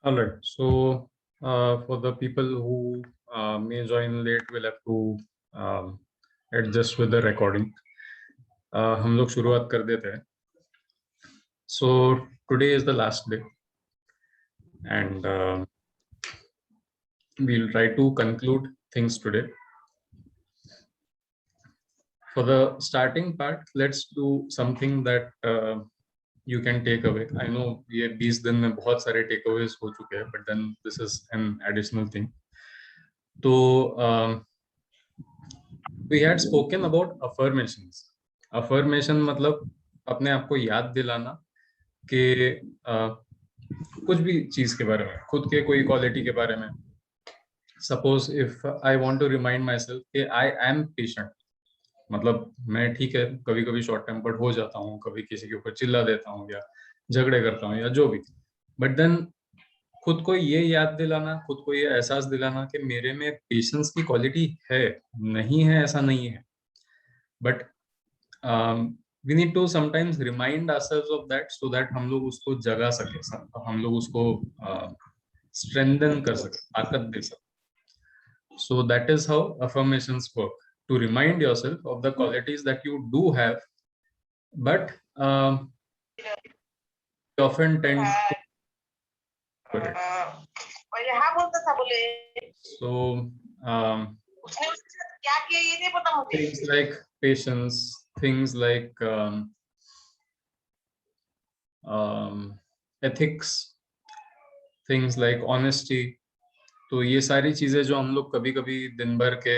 All right. So for the people who may join late, we'll have to adjust with the recording. हम लोग शुरुआत कर देते हैं. So today is the last day, and we'll try to conclude things today. For the starting part, let's do something that you can take away. I know ये 20 दिन में बहुत सारे takeaways हो चुके हैं, but then this is an additional thing. तो we had spoken about affirmations. Affirmation मतलब अपने आप को याद दिलाना कि कुछ भी चीज के बारे में, खुद के कोई क्वालिटी के बारे में. Suppose if I want to remind myself कि आई एम पेशेंट, मतलब मैं ठीक है कभी कभी शॉर्ट टेम्पर्ड हो जाता हूँ, कभी किसी के ऊपर चिल्ला देता हूँ या झगड़े करता हूँ या जो भी, बट देन खुद को ये याद दिलाना, खुद को ये एहसास दिलाना कि मेरे में पेशेंस की क्वालिटी है, नहीं है ऐसा नहीं है, but we need to sometimes remind ourselves of that so that हम लोग उसको जगा सके, हम लोग उसको strengthen कर सके, ताकत दे सके. So that is how affirmations work, to remind yourself of the qualities that you do have, but you often tend to forget it. So things like patience, things like ethics, things like honesty. तो ये सारी चीजें जो हम लोग कभी कभी दिन भर के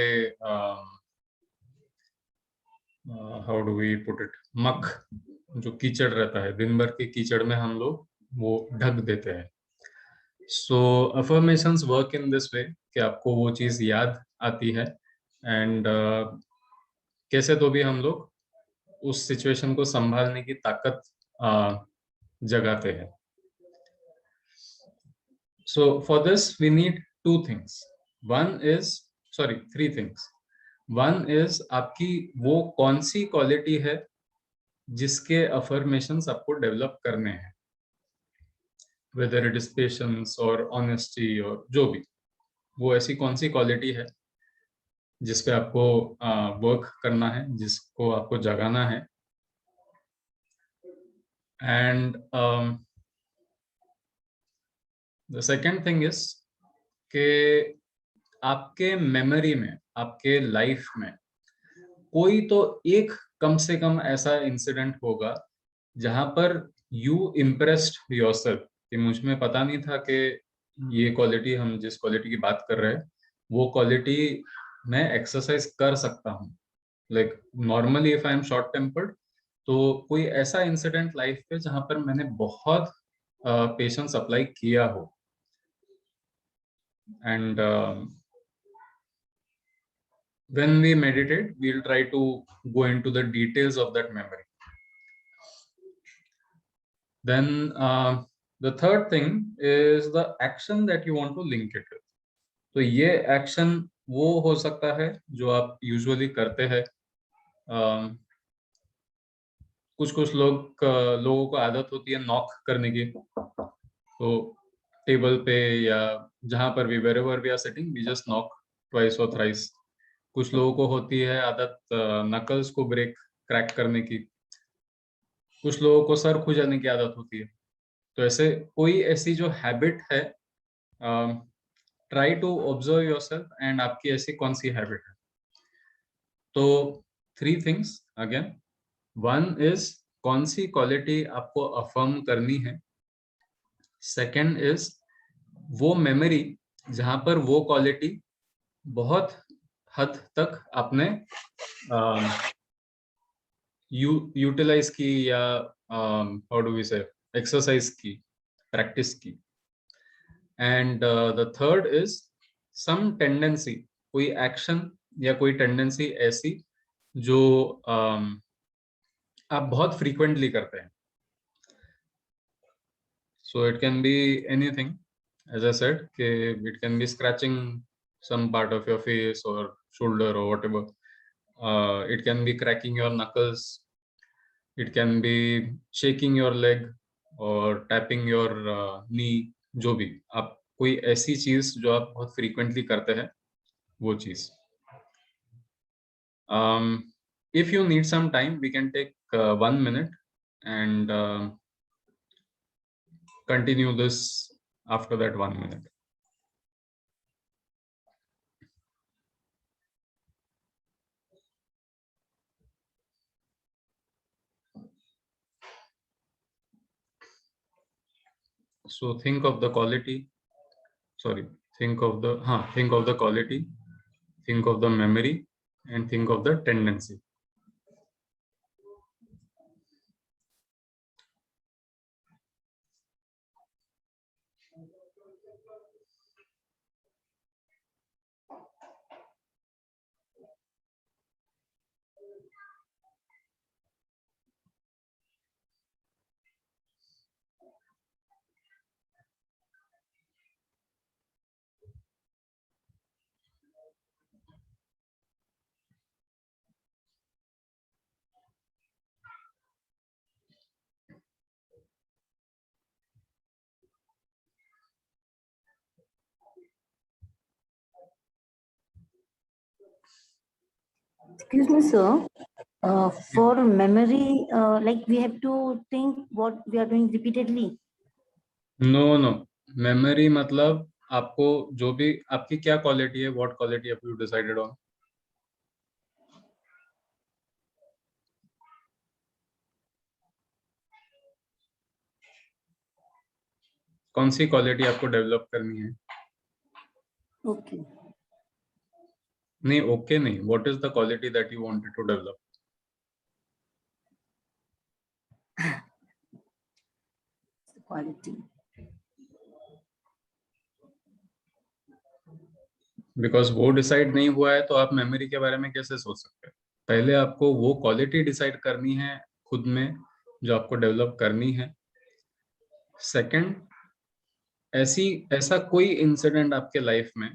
how do we put it, muck, जो कीचड़ रहता है, दिन भर के कीचड़ में हम लोग वो ढक देते हैं. So affirmations work in this way कि आपको वो चीज याद आती है, एंड कैसे तो भी हम लोग उस सिचुएशन को संभालने की ताकत जगाते हैं. So for this we need two things. Three things. One is आपकी वो कौन सी क्वालिटी है जिसके अफर्मेशंस आपको डेवलप करने हैं, whether it is patience or honesty और जो भी, वो ऐसी कौन सी क्वालिटी है जिस पे आपको वर्क करना है, जिसको आपको जगाना है. And the second thing is कि आपके मेमोरी में, आपके लाइफ में कोई तो एक कम से कम ऐसा इंसिडेंट होगा जहां पर यू इम्प्रेस्ड योरसेल्फ कि मुझ में पता नहीं था कि ये क्वालिटी, हम जिस क्वालिटी की बात कर रहे हैं वो क्वालिटी मैं एक्सरसाइज कर सकता हूँ. Like normally if I am short tempered, तो कोई ऐसा इंसिडेंट लाइफ पे जहां पर मैंने बहुत पेशेंस अप्लाई किया हो, and when we meditate we'll try to go into the details of that memory. Then the third thing is the action that you want to link it with. तो ये action वो हो सकता है जो आप यूजुअली करते हैं. कुछ लोगों को आदत होती है नॉक करने की, तो टेबल पे या जहां पर भी, wherever we are sitting we just knock twice or thrice. कुछ लोगों को होती है आदत नकल्स को क्रैक करने की, कुछ लोगों को सर खुजाने की आदत होती है. तो ऐसे कोई ऐसी जो हैबिट है, try to observe yourself and आपकी ऐसी कौन सी हैबिट है. तो 3 थिंग्स अगेन. वन इज कौन सी क्वालिटी आपको अफर्म करनी है. सेकंड इज वो मेमोरी जहां पर वो क्वालिटी बहुत हद तक आपने यूटिलाइज की या how do we say exercise की, प्रैक्टिस की. And the third is some tendency, कोई एक्शन या कोई टेंडेंसी ऐसी जो आप बहुत फ्रीक्वेंटली करते हैं. So it can be anything, as I said, it can be scratching some part of your face or shoulder or whatever. It can be cracking your knuckles. It can be shaking your leg or tapping your knee, जो भी आप कोई ऐसी चीज जो आप बहुत frequently करते हैं वो चीज. If you need some time, we can take 1 minute and continue this after that 1 minute. So think of the quality. Sorry, think of the quality. Think of the memory, and think of the tendency. Excuse me, sir. For memory, like we have to think what we are doing repeatedly. No. Memory मतलब आपको जो भी आपकी क्या quality है, what quality have you decided on? कौन सी quality आपको develop करनी है? Okay. नहीं, ओके नहीं. What is the quality that you wanted to develop? Quality. Because वो डिसाइड नहीं हुआ है तो आप मेमोरी के बारे में कैसे सोच सकते हैं? पहले आपको वो क्वालिटी डिसाइड करनी है खुद में जो आपको डेवलप करनी है. सेकंड, ऐसा कोई इंसिडेंट आपके लाइफ में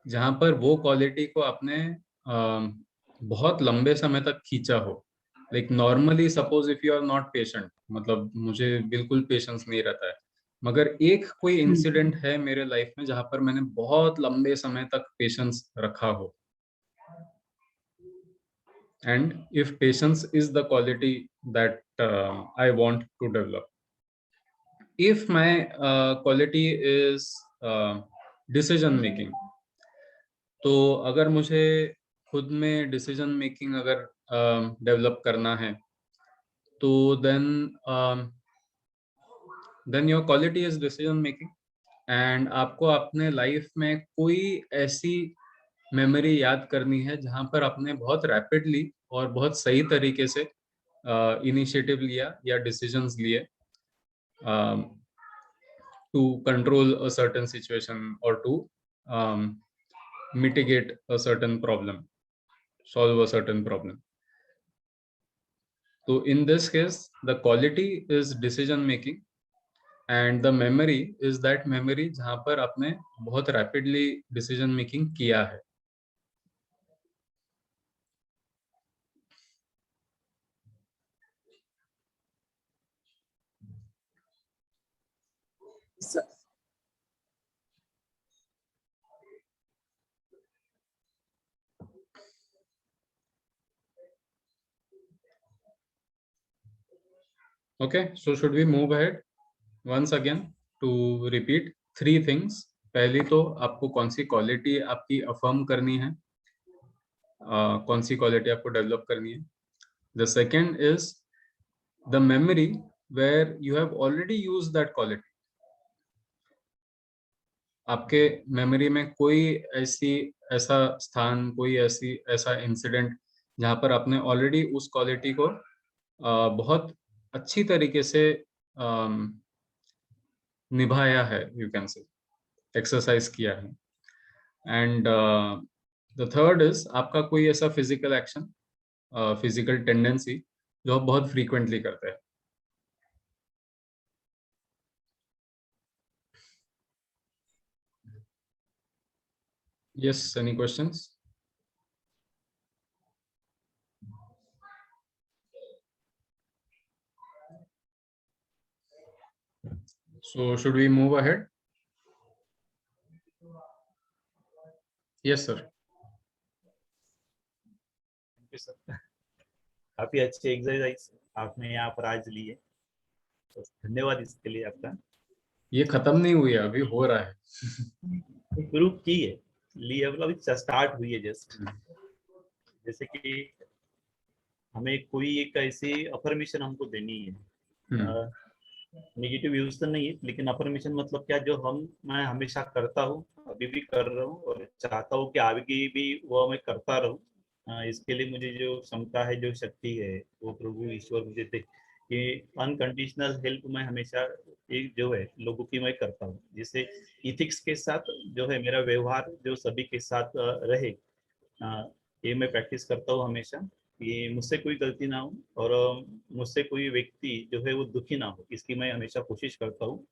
जहां पर वो क्वालिटी को आपने बहुत लंबे समय तक खींचा हो. Like normally suppose if you are not patient, मतलब मुझे बिल्कुल पेशेंस नहीं रहता है, मगर एक कोई इंसिडेंट है मेरे लाइफ में जहां पर मैंने बहुत लंबे समय तक पेशेंस रखा हो. And if patience is the quality that I want to develop. If my quality is decision making, तो अगर मुझे खुद में डिसीजन मेकिंग अगर डेवलप करना है तो then your quality is decision making. And आपको अपने लाइफ में कोई ऐसी मेमोरी याद करनी है जहां पर आपने बहुत रैपिडली और बहुत सही तरीके से इनिशिएटिव लिया या डिसीजंस लिए to control a certain situation or to mitigate a certain problem, solve a certain problem. So in this case, the quality is decision making and the memory is that memory जहाँ पर आपने बहुत rapidly decision making किया है. So, Okay, so should we move ahead once again to repeat three things. पहली तो आपको कौन सी क्वालिटी आपकी अफर्म करनी है, कौन सी क्वालिटी आपको डेवलप करनी है. The second is the memory where you have already used that quality. आपके मेमोरी में कोई ऐसा स्थान, कोई ऐसा इंसिडेंट जहां पर आपने ऑलरेडी उस क्वालिटी को बहुत अच्छी तरीके से निभाया है, यू कैन से एक्सरसाइज किया है. एंड द थर्ड इज आपका कोई ऐसा फिजिकल एक्शन, फिजिकल टेंडेंसी जो आप बहुत फ्रीक्वेंटली करते हैं. Yes, any questions? So should we move ahead? Yes sir. काफी अच्छे एक्सरसाइज आपने यहाँ पर आज ली है, तो धन्यवाद इसके लिए आपका। ये खत्म नहीं हुई है, अभी हो रहा है। ग्रुप की है, ली है, मतलब स्टार्ट हुई है जस्ट। जैसे कि हमें कोई एक ऐसी अफर्मेशन हमको देनी है, नेगेटिव यूज तो नहीं है, लेकिन अफर्मेशन मतलब क्या, जो मैं हमेशा करता हूँ, अभी भी कर रहा हूँ और चाहता हूँ कि आगे भी वो मैं करता रहूँ। इसके लिए मुझे जो क्षमता है, जो शक्ति है, वो प्रभु ईश्वर मुझे दे कि अनकंडीशनल हेल्प मैं हमेशा एक जो है लोगों की मैं करता हूँ, जिससे इथिक्स के साथ जो है मेरा व्यवहार जो सभी के साथ रहे, ये मैं प्रैक्टिस करता हूँ हमेशा कि मुझसे कोई गलती ना हो और मुझसे कोई व्यक्ति जो है वो दुखी ना हो, इसकी मैं हमेशा कोशिश करता हूँ।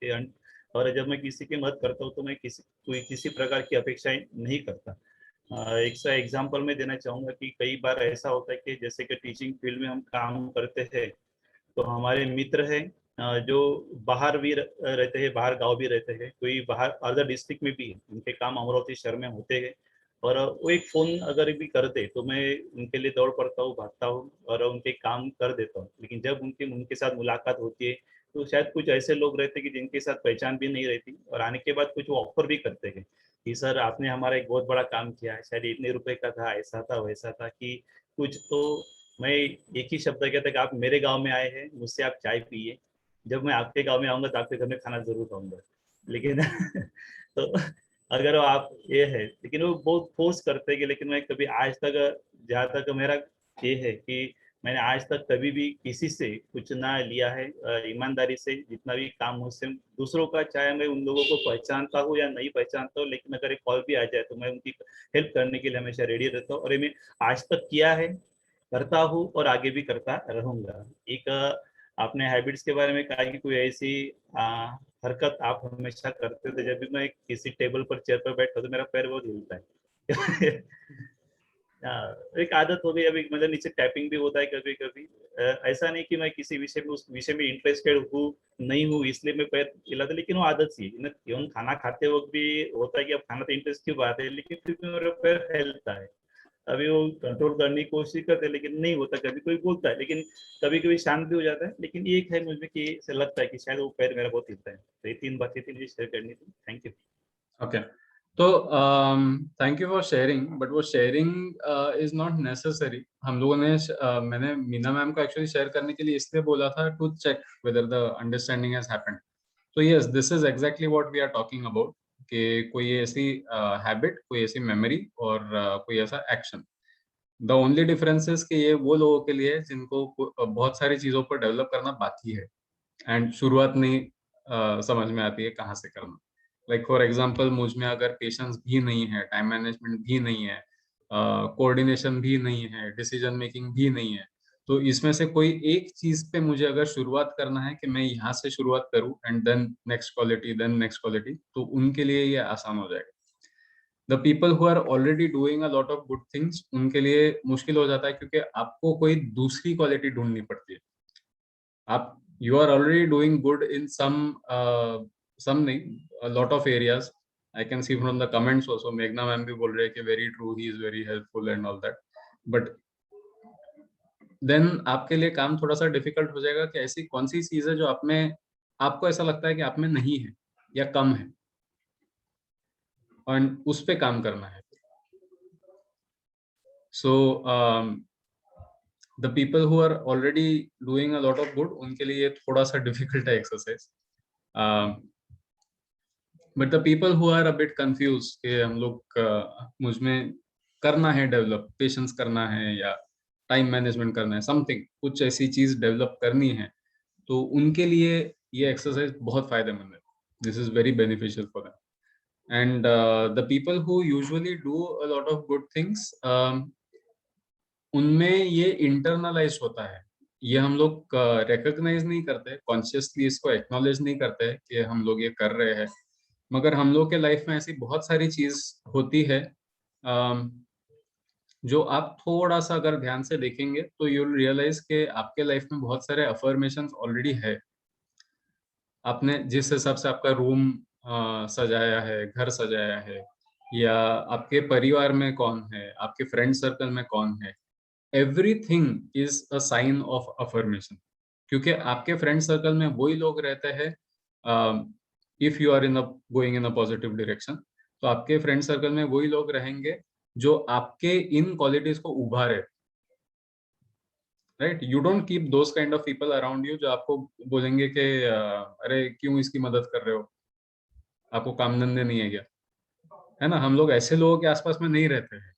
और जब मैं किसी की मदद करता हूँ तो मैं किसी प्रकार की अपेक्षाएं नहीं करता। एक सा एग्जांपल मैं देना चाहूँगा कि कई बार ऐसा होता है कि जैसे कि टीचिंग फील्ड में हम काम करते हैं, तो हमारे मित्र हैं जो बाहर भी रहते हैं, बाहर गांव भी रहते हैं, कोई बाहर अदर डिस्ट्रिक्ट में भी है, उनके काम अमरावती शहर में होते हैं, और वो एक फोन अगर भी करते तो मैं उनके लिए दौड़ पड़ता हूँ, भागता हूँ और उनके काम कर देता हूँ। लेकिन जब उनके साथ मुलाकात होती है तो शायद कुछ ऐसे लोग रहते हैं कि जिनके साथ पहचान भी नहीं रहती, और आने के बाद कुछ वो ऑफर भी करते हैं कि सर आपने हमारा एक बहुत बड़ा काम किया है, शायद इतने रुपए का था, ऐसा था वैसा था, कि कुछ तो मैं एक ही शब्द कहता कि आप मेरे गांव में आए हैं, मुझसे आप चाय पिए, जब मैं आपके गांव में आऊंगा तो आपके घर में खाना जरूर खाऊंगा। लेकिन तो अगर आप ये है, लेकिन वो बहुत फोर्स करते हैं कि, लेकिन मैं कभी आज तक, जहाँ तक मेरा ये है कि मैंने आज तक कभी भी किसी से कुछ ना लिया है, ईमानदारी से जितना भी काम मुझसे दूसरों का, चाहे मैं उन लोगों को पहचानता हूँ या नहीं पहचानता हूँ, लेकिन अगर एक कॉल भी आ जाए तो मैं उनकी हेल्प करने के लिए हमेशा रेडी रहता हूँ, और ये मैं आज तक किया है, करता हूँ और आगे भी करता रहूंगा। एक आपने हैबिट्स के बारे में कहा कि कोई ऐसी हरकत आप हमेशा करते थे, जब भी मैं किसी टेबल पर, चेयर पर बैठता तो मेरा पैर बहुत हिलता है। एक आदत हो गई अभी, मतलब नीचे टैपिंग भी होता है कभी कभी। ऐसा नहीं कि मैं किसी विषय में, उस विषय में इंटरेस्टेड हूँ नहीं हूँ इसलिए मैं पैर हिलाता, लेकिन वो आदत सी है। क्यों खाना खाते वक्त भी होता है कि अब खाना तो इंटरेस्ट की बात है, लेकिन फिर भी मेरा पैर हिलता है। अभी वो कंट्रोल करने की कोशिश करते हैं लेकिन नहीं होता, कभी कोई बोलता है लेकिन कभी कभी शांत भी हो जाता है। लेकिन एक है मुझे कि ऐसा लगता है कि शायद वो पैर मेरा बहुत हिलता है। तो ये 3 बातें थी मुझे शेयर करनी थी। Thank you. ओके, तो thank you for sharing, but वो शेयरिंग इज नॉट नेसेसरी। हम लोगों ने मैंने मीना मैम को एक्चुअली शेयर करने के लिए इसलिए बोला था to check whether the understanding has happened. तो yes, this is exactly what we are talking about, कि कोई ऐसी हैबिट, कोई ऐसी मेमोरी और कोई ऐसा action. The only difference is कि ये वो लोगों के लिए है जिनको बहुत सारी चीजों पर डेवलप करना बाकी है एंड शुरुआत नहीं समझ में आती है कहाँ से करना। लाइक फॉर एग्जांपल, मुझ में अगर पेशेंस भी नहीं है, टाइम मैनेजमेंट भी नहीं है, कोऑर्डिनेशन भी नहीं है, डिसीजन मेकिंग भी नहीं है, तो इसमें से कोई एक चीज पे मुझे अगर शुरुआत करना है कि मैं यहाँ से शुरुआत करूँ and then next quality, then next quality, तो उनके लिए ये आसान हो जाएगा। The people who are already doing a lot of good things, उनके लिए मुश्किल हो जाता है क्योंकि आपको कोई दूसरी क्वालिटी ढूंढनी पड़ती है। आप you are already doing good in some नहीं, lot of areas. I can see from the comments also, मेघना मैम भी बोल रहे हैं कि very true, he is very helpful and all that, but then आपके लिए काम थोड़ा सा डिफिकल्ट हो जाएगा कि ऐसी कौन सी चीज है जो आप में, आपको ऐसा लगता है कि आप में नहीं है या कम है, और उस पे काम करना है। So the people who are already doing a lot of good, उनके लिए ये थोड़ा सा डिफिकल्ट है exercise. But the people who are a bit confuse कि हम लोग मुझ में करना है डेवलप, पेशेंस करना है या टाइम मैनेजमेंट करना है, समथिंग कुछ ऐसी चीज डेवलप करनी है, तो उनके लिए ये एक्सरसाइज बहुत फायदेमंद है। This is very beneficial for them. And the people who usually do a lot of good things, उनमें ये इंटरनलाइज होता है। ये हम लोग रिकॉग्नाइज नहीं करते, कॉन्शियसली इसको एक्नॉलेज नहीं करते कि हम लोग ये कर रहे हैं, मगर हम लोग के लाइफ में ऐसी बहुत सारी चीज होती है जो आप थोड़ा सा अगर ध्यान से देखेंगे तो यू विल रियलाइज कि आपके लाइफ में बहुत सारे अफर्मेशंस ऑलरेडी है। आपने जिस हिसाब से आपका रूम सजाया है, घर सजाया है, या आपके परिवार में कौन है, आपके फ्रेंड सर्कल में कौन है, everything is a sign of affirmation. क्योंकि आपके फ्रेंड सर्कल में वही लोग रहते हैं, if you are in going in a positive direction, तो आपके फ्रेंड सर्कल में वही लोग रहेंगे जो आपके इन क्वालिटीज को उभारे, right. You don't keep those kind of people around you जो आपको बोलेंगे कि अरे क्यों इसकी मदद कर रहे हो, आपको काम धंधे नहीं है क्या, है ना। हम लोग ऐसे लोगों के आसपास में नहीं रहते हैं।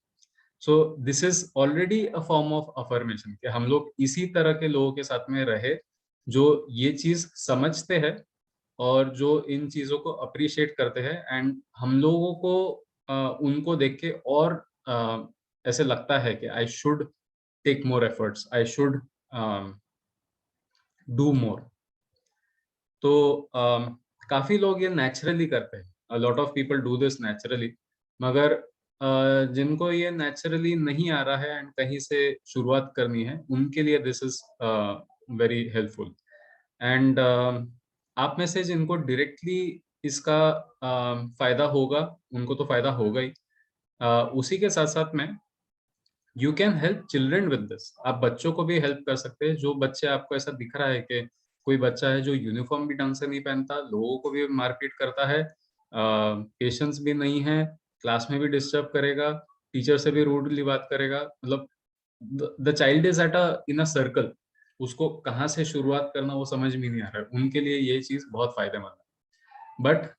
सो this is already a form of affirmation कि हम लोग इसी तरह के लोगों के साथ में रहे जो ये चीज समझते हैं और जो इन चीजों को अप्रिशिएट करते हैं। एंड हम लोगों को उनको देख के और ऐसे लगता है कि I should take more efforts, I should do more. तो काफी लोग ये नेचुरली करते हैं, a lot of people do this naturally. मगर जिनको ये नेचुरली नहीं आ रहा है एंड कहीं से शुरुआत करनी है, उनके लिए this is very helpful. And आप में से जिनको डायरेक्टली इसका फायदा होगा, उनको तो फायदा होगा ही। उसी के साथ साथ में you can help children with this. आप बच्चों को भी हेल्प कर सकते हैं। जो बच्चे आपको ऐसा दिख रहा है कि कोई बच्चा है जो यूनिफॉर्म भी ढंग से नहीं पहनता, लोगों को भी मारपीट करता है, पेशेंस भी नहीं है, क्लास में भी डिस्टर्ब करेगा, टीचर से भी रूडली बात करेगा, मतलब the child is at a in a circle, उसको कहाँ से शुरुआत करना वो समझ में नहीं आ रहा है। उनके लिए ये चीज बहुत फायदेमंद है। बट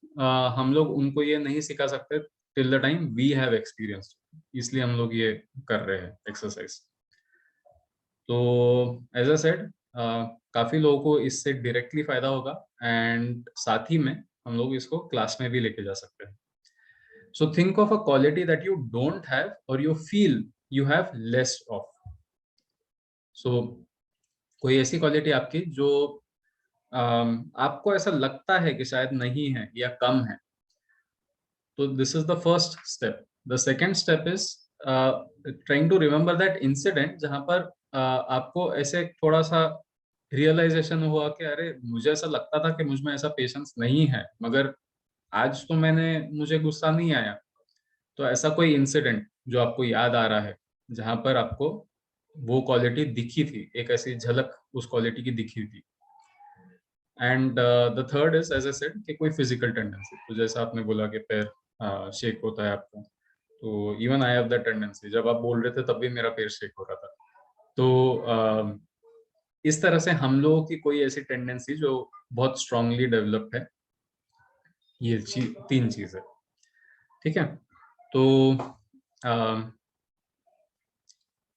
हम लोग उनको ये नहीं सिखा सकते till the time we have experience, इसलिए हम लोग ये कर रहे हैं एक्सरसाइज। तो एज अ सेड, काफी लोगों को इससे डायरेक्टली फायदा होगा एंड साथ ही में हम लोग इसको क्लास में भी लेके जा सकते हैं। So think of a quality that you don't have और you feel you have less of. So कोई ऐसी क्वालिटी आपकी जो आपको ऐसा लगता है कि शायद नहीं है या कम है, तो this is the first step. The second step is trying to remember that incident जहां पर आपको ऐसे थोड़ा सा रियलाइजेशन हुआ कि अरे मुझे ऐसा लगता था कि मुझ में ऐसा पेशेंस नहीं है, मगर आज तो मुझे गुस्सा नहीं आया। तो ऐसा कोई इंसिडेंट जो आपको याद आ रहा है जहां पर आपको वो क्वालिटी दिखी थी, एक ऐसी झलक उस क्वालिटी की दिखी थी। And the third is as I said कि कोई फिजिकल टेंडेंसी, तो जैसा आपने बोला कि पैर शेक होता है आपका, तो even I have that tendency. जब आप बोल रहे थे तब भी मेरा पैर शेक हो रहा था। तो इस तरह से हम लोगों की कोई ऐसी टेंडेंसी जो बहुत स्ट्रांगली डेवलप्ड है, ये तीन चीज है, ठीक है। तो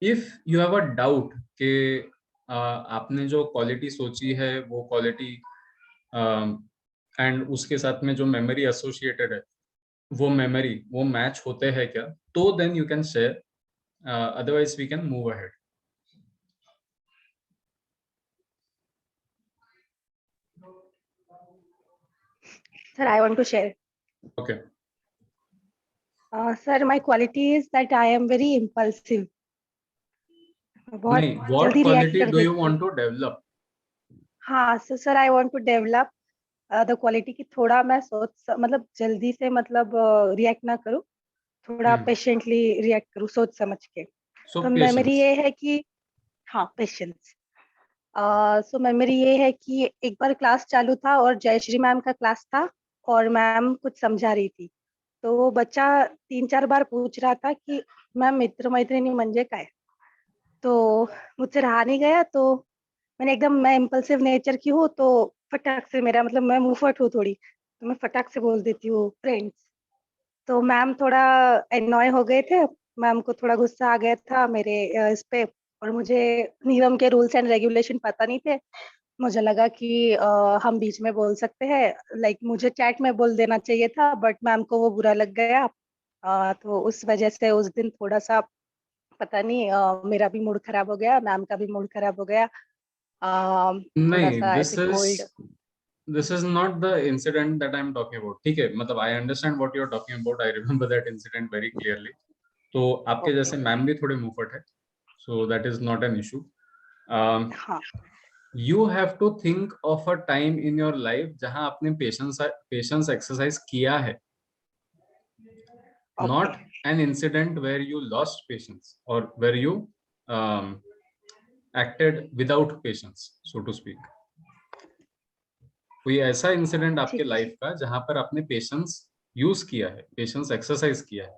if you have a doubt कि आपने जो क्वालिटी सोची है वो क्वालिटी एंड उसके साथ में जो मेमोरी एसोसिएटेड है वो मेमोरी वो मैच होते हैं क्या, तो then you can share, otherwise we can move ahead. Sir, I want to share. Okay, Sir, my quality is that I am very impulsive. बहुत नहीं, व्हाट जल्दी रिएक्ट क्वालिटी कर डू यू देती हूँ। Want to develop? हाँ, so sir, I want to develop the quality कि थोड़ा मैं मतलब जल्दी से मतलब रिएक्ट ना करूँ, थोड़ा पेशेंटली रिएक्ट करूँ सोच समझ के। सो तो मेमोरी ये है कि हाँ, पेशेंस। सो मेमोरी ये है कि एक बार क्लास चालू था और जयश्री मैम का क्लास था और मैम कुछ समझा रही थी, तो वो बच्चा 3-4 बार पूछ रहा था कि मैम मित्र मैत्रिणी म्हणजे काय? तो मुझसे रहा नहीं गया, तो मैं इम्पल्सिव नेचर की हूँ, तो फटाक से मेरा मतलब मैं मुंहफट हूँ थोड़ी, तो मैं फटाक से बोल देती हूँ फ्रेंड्स। तो मैम थोड़ा एनॉय हो गए थे, मैम को थोड़ा गुस्सा आ गया था मेरे इस पे, और मुझे नियम के रूल्स एंड रेगुलेशन पता नहीं थे। मुझे लगा कि हम बीच में बोल सकते हैं, लाइक मुझे चैट में बोल देना चाहिए था, बट मैम को वो बुरा लग गया। तो उस वजह से उस दिन थोड़ा सा पता नहीं मेरा भी मूड खराब हो गया, मैम का भी मूड खराब हो गया। थोड़ा नहीं, सा ऐसे cold. This is not the incident that I am talking about, ठीक है। मतलब I understand what you are talking about, I remember that incident very clearly. तो आपके ओके। जैसे मैम भी थोड़े मुंहफट है, so that is not an issue. हाँ। You have to think of a time in your life जहां आपने पेशेंस एक्सरसाइज किया है। not Okay. an incident where you lost patience or where you acted without patience, so to speak. कोई ऐसा incident आपके ठीक life का जहां पर आपने पेशेंस यूज किया है, पेशेंस एक्सरसाइज किया है?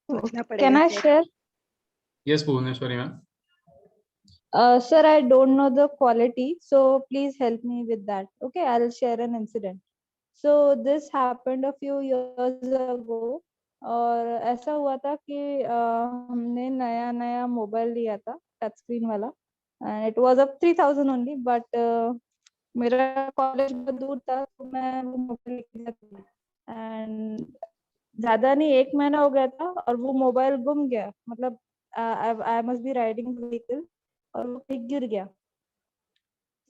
सोचना Can पड़ेगा I शायद। share? Yes Bhuvaneshwari ma'am. Sir, I don't know the quality, so please help me with that. Okay, I'll share an incident. So this happened a few years ago. और ऐसा हुआ था कि हमने नया नया मोबाइल लिया था टच स्क्रीन वाला, and it was of 3000 only, but मेरा कॉलेज बहुत दूर था तो मैं वो मोबाइल लेके जाती थी, and ज्यादा नहीं 1 महीना हो गया था और वो मोबाइल गुम गया, मतलब I must be riding vehicle और वो कहीं गिर गया।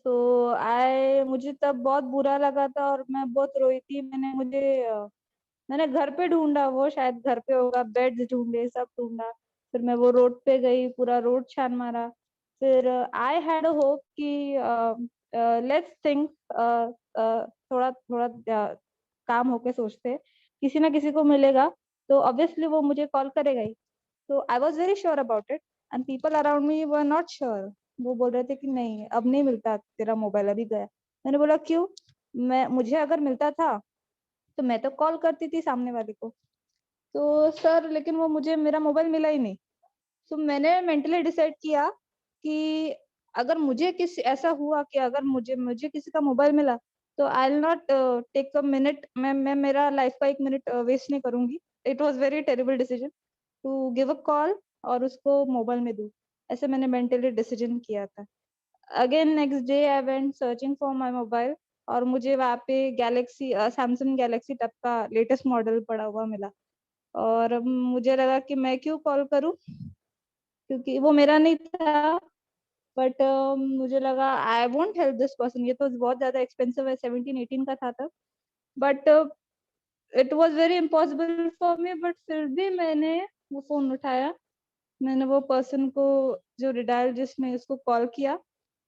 तो मुझे तब बहुत बुरा लगा था और मैं बहुत रोई थी। मैंने घर पे ढूंढा, वो शायद घर पे होगा, बेड ढूंढे, सब ढूंढा। फिर मैं वो रोड पे गई, पूरा रोड छान मारा। फिर आई हैड अ होप कि लेट्स थिंक, थोड़ा थोड़ा काम होके सोचते, किसी ना किसी को मिलेगा तो ऑब्वियसली वो मुझे कॉल करेगा ही। तो I was very sure about it and people around me were not sure. वो बोल रहे थे कि नहीं, अब नहीं मिलता तेरा मोबाइल, अभी गया। मैंने बोला क्यों? मुझे अगर मिलता था तो मैं तो कॉल करती थी सामने वाले को। तो सर, लेकिन वो मुझे मेरा मोबाइल मिला ही नहीं। तो मैंने मेंटली डिसाइड किया कि अगर मुझे ऐसा हुआ कि अगर मुझे किसी का मोबाइल मिला तो I will not take a minute, मैं मेरा लाइफ का 1 मिनट वेस्ट नहीं करूंगी। It was very terrible decision to give a call और उसको मोबाइल में दूं। ऐसे मैंने मेंटली डिसीजन किया था। Again next day I went searching for my mobile और मुझे वहाँ पे गैलेक्सी, सैमसंग गैलेक्सी तब का लेटेस्ट मॉडल पड़ा हुआ मिला। और मुझे लगा कि मैं क्यों कॉल करूं, क्योंकि वो मेरा नहीं था। बट मुझे लगा I won't help this person, ये तो बहुत ज्यादा एक्सपेंसिव है, 17-18 का था तब। But it was very impossible for me, but फिर भी मैंने वो फोन उठाया। मैंने वो पर्सन को जो रिडायल जिसमें उसको कॉल किया,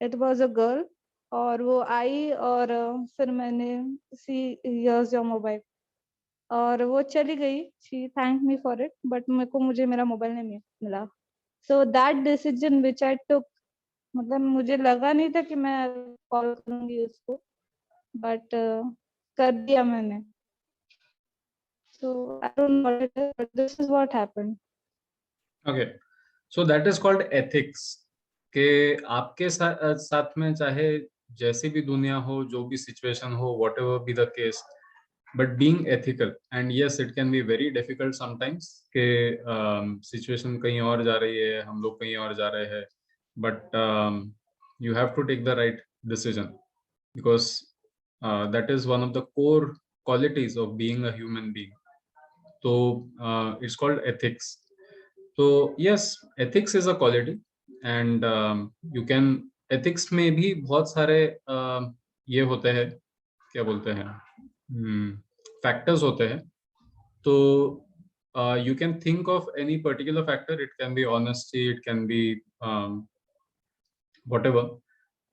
इट वाज अ गर्ल, और वो आई और फिर मैंने सी हियर्स योर मोबाइल, और वो चली गई। She thank me for it, but मुझे मेरा मोबाइल नहीं मिला। सो दैट डिसीजन विच आई टुक, मतलब मुझे लगा नहीं था कि मैं कॉल करूंगी उसको, बट कर दिया मैंने। So I don't know what it is, but this is what happened. Okay, so that is called ethics. के आपके साथ में चाहे जैसी भी दुनिया हो, जो भी सिचुएशन हो, whatever be the case, but being ethical, and yes it can be very difficult sometimes के situation कहीं और जा रही है, हम लोग कहीं और जा रहे हैं, but you have to take the right decision because that is one of the core qualities of being a human being. So it's called ethics. So yes, ethics is a quality and you can, ethics में भी बहुत सारे ये होते हैं, क्या बोलते हैं, फैक्टर्स होते हैं. तो you can think of any particular factor, it can be honesty, it can be whatever,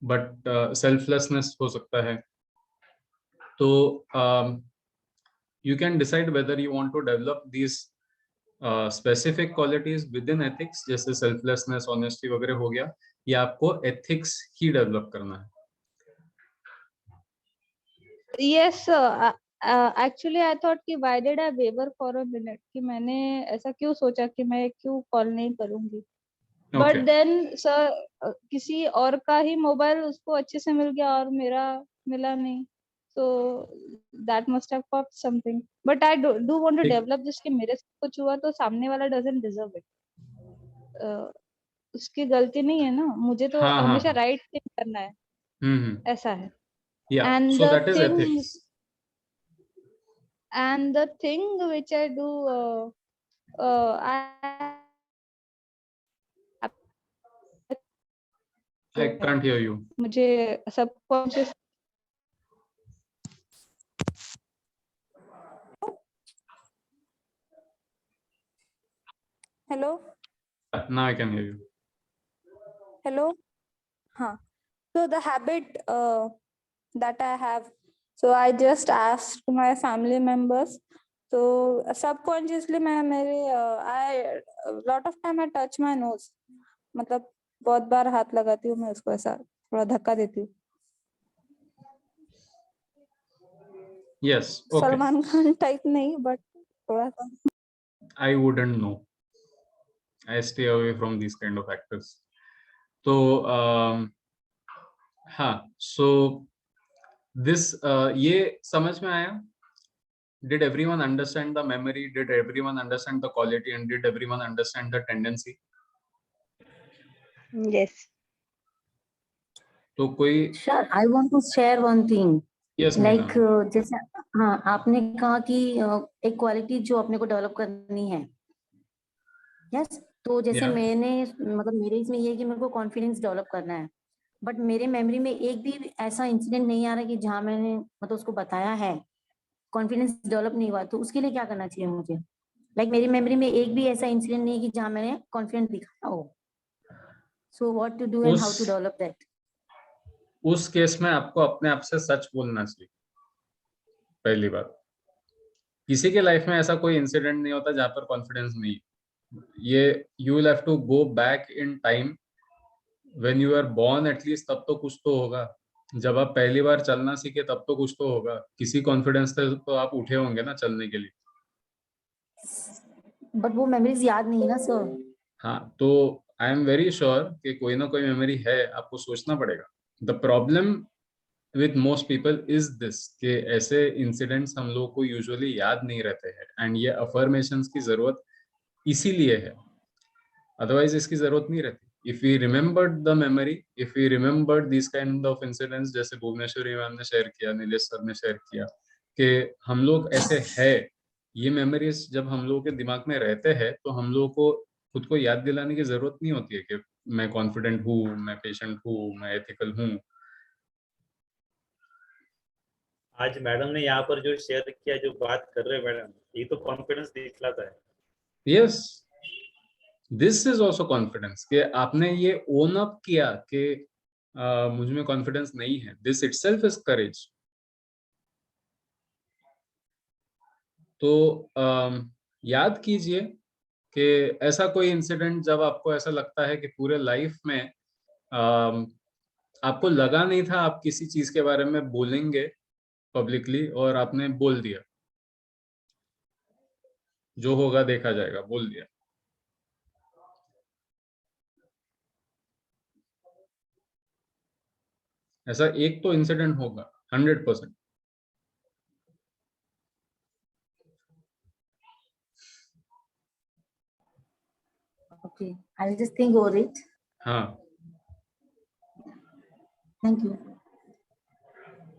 but selflessness हो सकता है. तो you can decide whether you want to develop these specific qualities with in ethics, जैसे selflessness, honesty वगैरह हो गया, या आपको एथिक्स ही डेवलप करना है. Yes, actually I thought कि why did I waver for a minute, कि मैंने ऐसा क्यों सोचा कि मैं क्यों कॉल नहीं करूंगी. बट देन सर, किसी और का ही मोबाइल उसको अच्छे से मिल गया और मेरा मिला नहीं. So that must have caused something. But I do want to develop this कि मेरे से कुछ हुआ तो सामने वाला doesn't deserve it. उसकी गलती नहीं है ना, मुझे तो हमेशा राइट थिंग करना है. ऐसा है. Yeah, so that is ethics. And the thing which I do, I can't hear you. मुझे subconscious. Hello. Now I can hear you. Hello. Huh. So the habit that I have, so I just asked my family members. तो subconsciously मैं मेरे I lot of time I touch my knows, मतलब बहुत बार हाथ लगाती हूँ मैं उसको, ऐसा थोड़ा धक्का देती हूँ. Yes, okay. Salman Khan type नहीं, बट थोड़ा सा. I wouldn't know. I stay away from these kind of actors. तो हाँ, so this ये समझ में आया? Did everyone understand the memory? Did everyone understand the quality? And did everyone understand the tendency? Yes. तो कोई Sir, I want to share one thing. yes Like Meena, जैसे हाँ आपने कहा कि एक क्वालिटी जो अपने को डेवलप करनी है. यस, तो जैसे Yeah. मैंने मतलब मेरे इसमें ये है कि मेरे को कॉन्फिडेंस डेवलप करना है, बट मेरे मेमोरी में एक भी ऐसा इंसिडेंट नहीं आ रहा कि जहाँ मैंने मतलब उसको बताया है, कॉन्फिडेंस डेवलप नहीं हुआ, तो उसके लिए क्या करना चाहिए मुझे? लाइक मेरी मेमोरी में एक भी ऐसा इंसिडेंट नहीं है कि जहाँ मैंने कॉन्फिडेंस दिखाया हो. So what to do and how to develop that? उस केस में आपको अपने आप से सच बोलना चाहिए. पहली बात, किसी के लाइफ में ऐसा कोई इंसिडेंट नहीं होता जहाँ पर कॉन्फिडेंस नहीं. ये you will have to go back in time when you are born, at least तब तो कुछ तो होगा. जब आप पहली बार चलना सीखे तब तो कुछ तो होगा. किसी कॉन्फिडेंस से तो आप उठे होंगे ना चलने के लिए. बट वो मेमोरीज याद नहीं है ना सर. हाँ, तो आई एम वेरी श्योर कि कोई ना कोई मेमोरी है, आपको सोचना पड़ेगा. The problem with most people is this कि ऐसे इंसिडेंट्स हम लोग को यूजुअली याद नहीं रहते हैं, एंड ये अफर्मेशंस की जरूरत इसीलिए है, अदरवाइज इसकी जरूरत नहीं रहती. If we remembered the memory, if we remembered this kind of incidents, जैसे भुवनेश्वरी मैम ने शेयर किया, नीलेश सर ने शेयर किया कि हम लोग ऐसे है, ये मेमोरीज जब हम लोगों के दिमाग में रहते हैं तो हम लोगों को खुद को याद दिलाने की जरूरत नहीं होती है कि मैं कॉन्फिडेंट हूँ, मैं पेशेंट हूँ, मैं एथिकल हूँ. आज मैडम ने यहाँ पर जो शेयर किया, जो बात कर रहे हैं मैडम, ये तो कॉन्फिडेंस दिखलाता है. Yes, this is also confidence कि आपने ये ओन अप किया कि मुझ में कॉन्फिडेंस नहीं है. दिस इटसेल्फ इज करेज. तो याद कीजिए कि ऐसा कोई इंसिडेंट जब आपको ऐसा लगता है कि पूरे लाइफ में आपको लगा नहीं था आप किसी चीज के बारे में बोलेंगे पब्लिकली, और आपने बोल दिया, जो होगा देखा जाएगा, बोल दिया. ऐसा एक तो इंसिडेंट होगा 100%. Okay, I'll just think over it. हाँ, Thank you.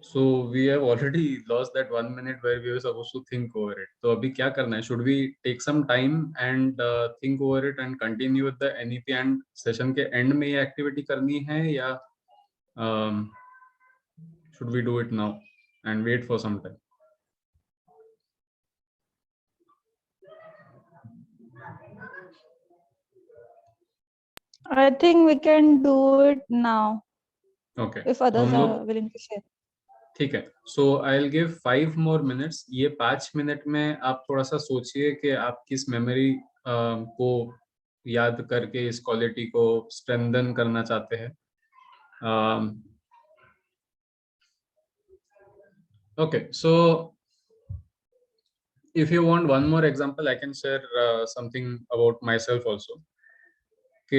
so we have already lost that 1 minute where we were supposed to think over it. तो अभी क्या करना है? Should we take some time and think over it and continue with the NEP, and session के end में ये activity करनी है, या should we do it now and wait for some time? I think we can do it now Okay. if others are willing to share. ठीक है. So I'll give 5 more minutes. ये 5 minute में आप थोड़ा सा सोचिए कि आप किस मेमोरी को याद करके इस क्वालिटी को स्ट्रेंथन करना चाहते हैं. Okay, so if you want one more example, I can share something about myself also. कि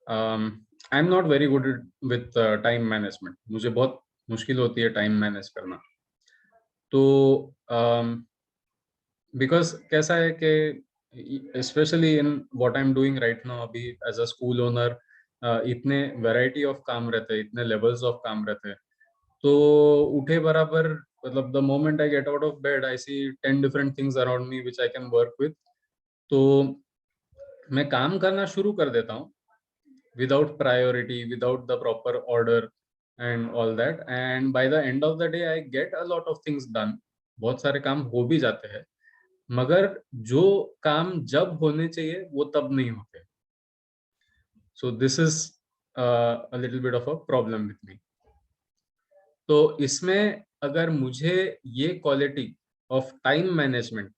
I am not very good with time management. मुझे बहुत मुश्किल होती है टाइम मैनेज करना. तो बिकॉज कैसा है कि specially in what I am doing right now, अभी एज अ स्कूल ओनर, इतने वैरायटी ऑफ काम रहते हैं, इतने लेवल्स ऑफ काम रहते हैं. तो उठे बराबर, मतलब the moment I get out of bed, I see 10 different things around me which I can work with. तो मैं काम करना शुरू कर देता हूँ without priority, without the proper order and all that, and by the end of the day I get a lot of things done. बहुत सारे काम हो भी जाते हैं, मगर जो काम जब होने चाहिए वो तब नहीं होते. So this is a little bit of a problem with me. तो इसमें अगर मुझे ये क्वालिटी ऑफ टाइम मैनेजमेंट,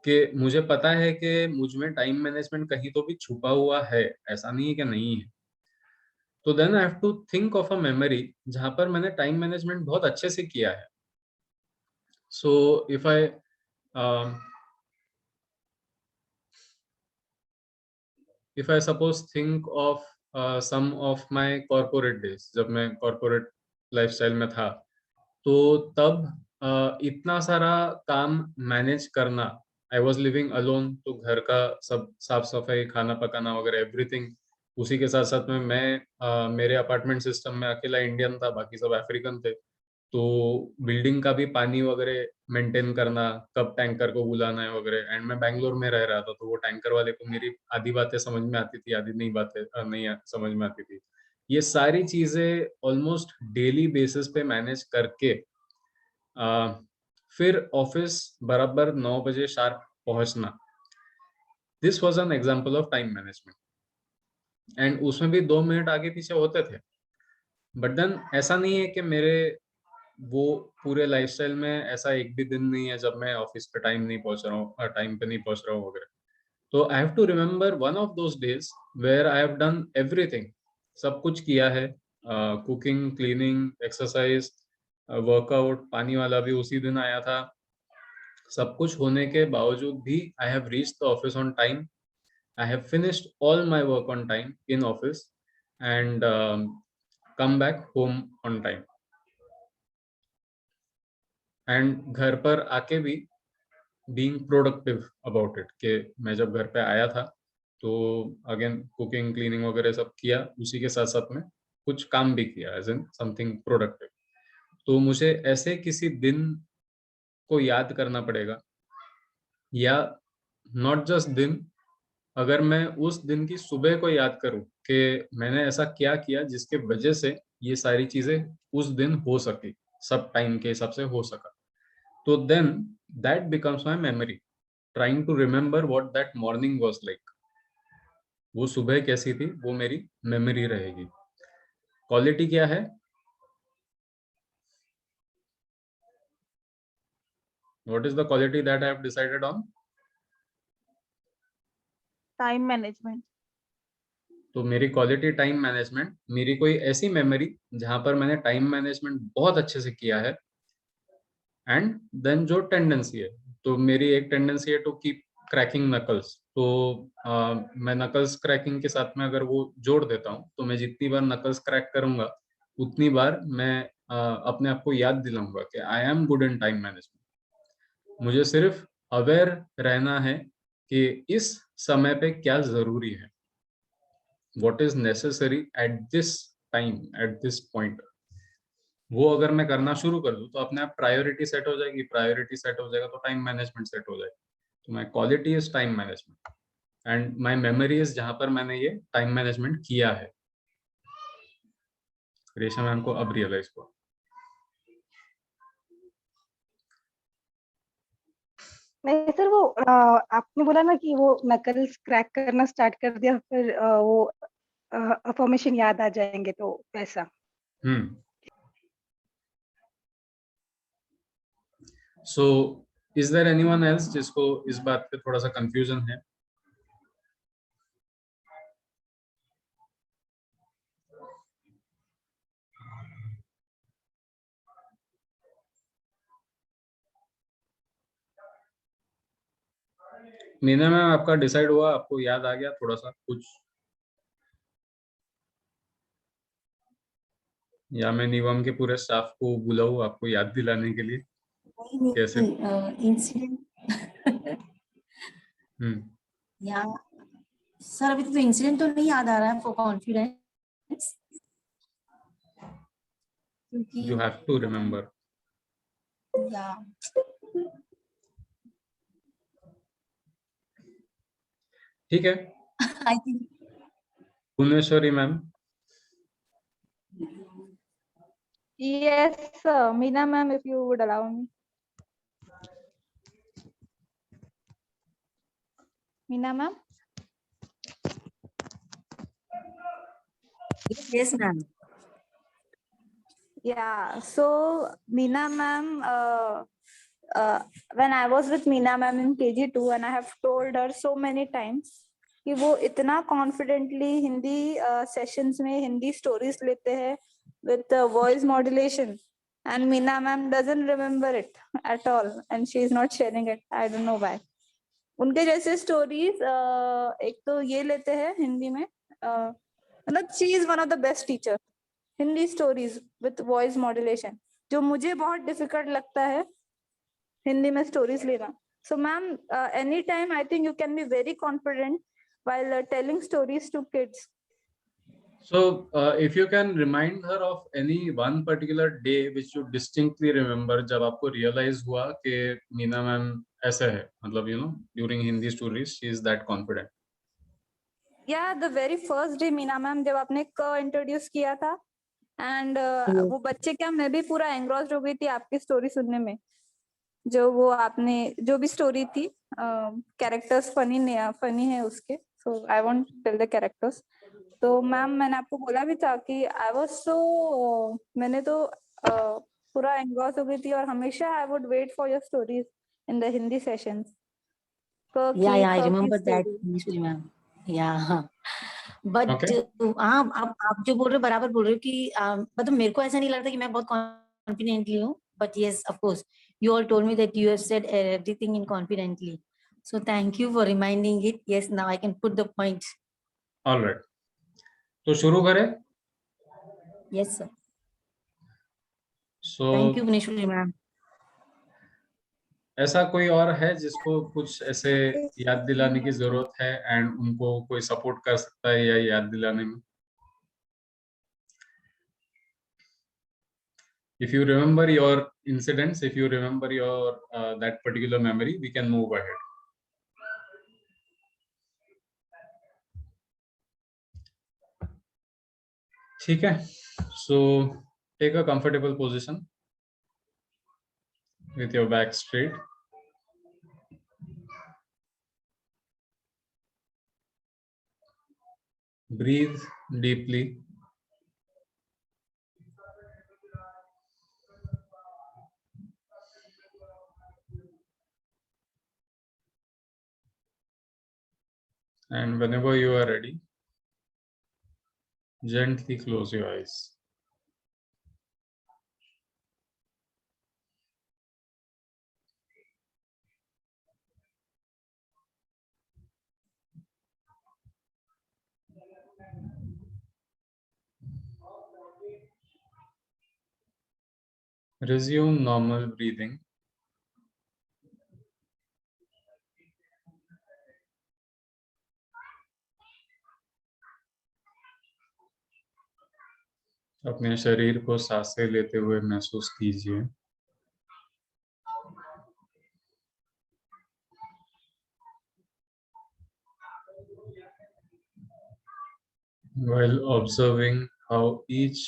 कि मुझे पता है कि मुझ में टाइम मैनेजमेंट कहीं तो भी छुपा हुआ है, ऐसा नहीं है कि नहीं है। तो then I have to think of a memory जहां पर मैंने टाइम मैनेजमेंट बहुत अच्छे से किया है। So if I if I suppose think of some of my corporate days, जब मैं corporate lifestyle में था, तो तब इतना सारा काम मैनेज करना, आई वॉज लिविंग अलोन, तो घर का सब साफ सफाई, खाना पकाना वगैरह एवरीथिंग, उसी के साथ साथ में मैं मेरे अपार्टमेंट सिस्टम में अकेला इंडियन था, बाकी सब अफ्रीकन थे, तो बिल्डिंग का भी पानी वगैरह मेंटेन करना, कब टैंकर को बुलाना है वगैरह। एंड मैं बैंगलोर में रह रहा था, तो वो टैंकर वाले को मेरी आधी बातें समझ में आती थी, आधी नहीं बातें नहीं समझ में आती थी। ये सारी चीजें ऑलमोस्ट डेली बेसिस पे मैनेज करके फिर ऑफिस बराबर 9 बजे शार्प पहुंचना, this was an example of time management. And उसमें भी 2 मिनट आगे पीछे होते थे, बट देन ऐसा नहीं है कि मेरे वो पूरे लाइफस्टाइल में ऐसा एक भी दिन नहीं है जब मैं ऑफिस पे टाइम नहीं पहुंच रहा हूँ, टाइम पे नहीं पहुंच रहा हूँ वगैरह। तो I have to remember one of those days where I have done everything, सब कुछ किया है, कुकिंग, क्लीनिंग, एक्सरसाइज, वर्कआउट, पानी वाला भी उसी दिन आया था। सब कुछ होने के बावजूद भी I have reached the office on time, I have finished all my work on time in office and come back home on time. And घर पर आके भी बीइंग प्रोडक्टिव अबाउट इट, कि मैं जब घर पे आया था तो अगेन कुकिंग, क्लीनिंग वगैरह सब किया, उसी के साथ साथ में कुछ काम भी किया एज इन समथिंग प्रोडक्टिव। तो मुझे ऐसे किसी दिन को याद करना पड़ेगा, या नॉट जस्ट दिन, अगर मैं उस दिन की सुबह को याद करूं कि मैंने ऐसा क्या किया जिसके वजह से ये सारी चीजें उस दिन हो सकी, सब टाइम के हिसाब से हो सका, तो then that becomes my memory, trying to remember what that morning was like. वो सुबह कैसी थी, वो मेरी मेमोरी रहेगी। क्वालिटी क्या है? What is the quality that I have decided on? Time management. तो मेरी क्वालिटी टाइम मैनेजमेंट, मेरी कोई ऐसी मेमोरी जहां पर मैंने टाइम मैनेजमेंट बहुत अच्छे से किया है। एंड देन जो टेंडेंसी है, तो मेरी एक टेंडेंसी है टू कीप क्रैकिंग नकल्स, तो मैं नकल्स क्रैकिंग के साथ में अगर वो जोड़ देता हूँ, तो मैं जितनी बार नकल्स क्रैक करूंगा उतनी बार मैं अपने आप को याद दिलाऊंगा कि I am good in time management. मुझे सिर्फ अवेयर रहना है कि इस समय पे क्या जरूरी है, what is necessary at this time, at this point. वो अगर मैं करना शुरू कर दूं तो अपने आप प्रायोरिटी सेट हो जाएगी, प्रायोरिटी सेट हो जाएगा तो टाइम मैनेजमेंट सेट हो जाएगा। तो my quality is time management and my memory is जहां पर मैंने ये टाइम मैनेजमेंट किया है। रेशा मैम को अब रियलाइज हुआ। नहीं सर, वो आपने बोला ना कि वो नकल्स क्रैक करना स्टार्ट कर दिया, फिर वो अफर्मेशन याद आ जाएंगे, तो वैसा। So is there anyone else जिसको इस बात पे थोड़ा सा कंफ्यूजन है? मीना मैम, आपका डिसाइड हुआ, आपको याद आ गया थोड़ा सा कुछ, या मैं निगम के पूरे स्टाफ को बुलाऊं आपको याद दिलाने के लिए? कैसे? इंसिडेंट हम्म या सर, अभी तो इंसिडेंट तो नहीं याद आ रहा है फॉर कॉन्फिडेंस, क्योंकि यू हैव टू रिमेम्बर। या ठीक है। I think Bhuvaneshwari ma'am. Yes, sir. Meena ma'am, if you would allow me. Meena ma'am? yes ma'am. Yeah. So, Meena ma'am, when I was with Meena ma'am in KG2 and I have told her so many times कि वो इतना confidently Hindi sessions में Hindi stories लेते हैं with voice modulation and Meena ma'am doesn't remember it at all and she is not sharing it. I don't know why. उनके जैसे stories एक तो ये लेते हैं हिंदी में मतलब she is one of the best teacher Hindi stories with voice modulation जो मुझे बहुत difficult लगता है हिंदी में stories लेना. So ma'am, anytime I think you can be very confident while telling stories to kids. So if you can remind her of any one particular day which you distinctly remember जब आपको realize हुआ कि Meena ma'am ऐसा है मतलब during Hindi stories she is that confident. Yeah, the very first day Meena ma'am जब आपने introduce किया था and वो बच्चे क्या मैं भी पूरा engrossed हो गई थी आपकी story सुनने में जो वो आपने जो भी story थी characters funny है उसके so I won't tell the characters. तो मैम मैंने आपको बोला भी था कि I was so मैंने तो पूरा engrossed हो गई थी और हमेशा I would wait for your stories in the Hindi sessions. Yeah, I remember that, ma'am. Yeah, but हाँ आप जो बोल रहे हो बराबर बोल रहे हो कि मतलब मेरे को ऐसा नहीं लगता कि मैं बहुत confidently हूँ, but yes, of course, you all told me that you have said everything in confidently. So thank you for reminding it. Yes, now I can put the point. All right. तो शुरू करें? Yes, sir. So thank you, Vineshwari ma'am. ऐसा कोई और है जिसको कुछ ऐसे याद दिलाने की जरूरत है एंड उनको कोई सपोर्ट कर सकता है या याद दिलाने में? If you remember your incidents, if you remember your that particular memory, we can move ahead. ठीक है, so take a comfortable position with your back straight. Breathe deeply. And whenever you are ready, gently close your eyes. Resume normal breathing. अपने शरीर को सांसें लेते हुए महसूस कीजिए. While observing how each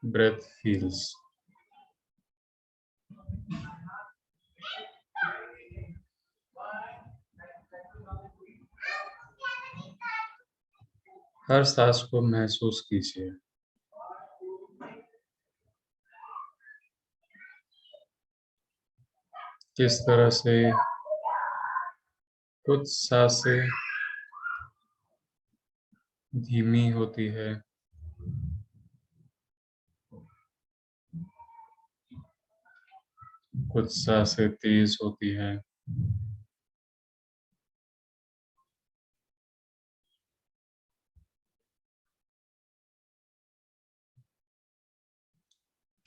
breath feels. हर सांस को महसूस कीजिए. किस तरह से कुछ सांसें धीमी होती है, कुछ सांसें तेज होती है.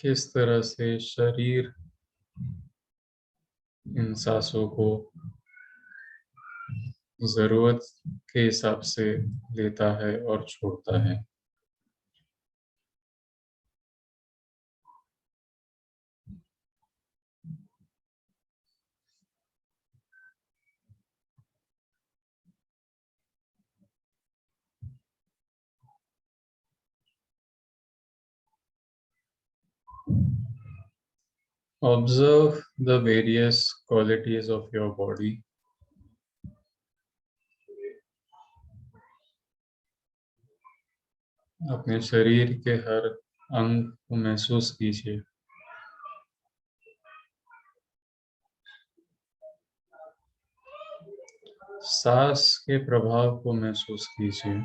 किस तरह से शरीर इन सांसों को जरूरत के हिसाब से लेता है और छोड़ता है. Observe the various qualities of your body. अपने शरीर के हर अंग को महसूस कीजिए. सांस के प्रभाव को महसूस कीजिए।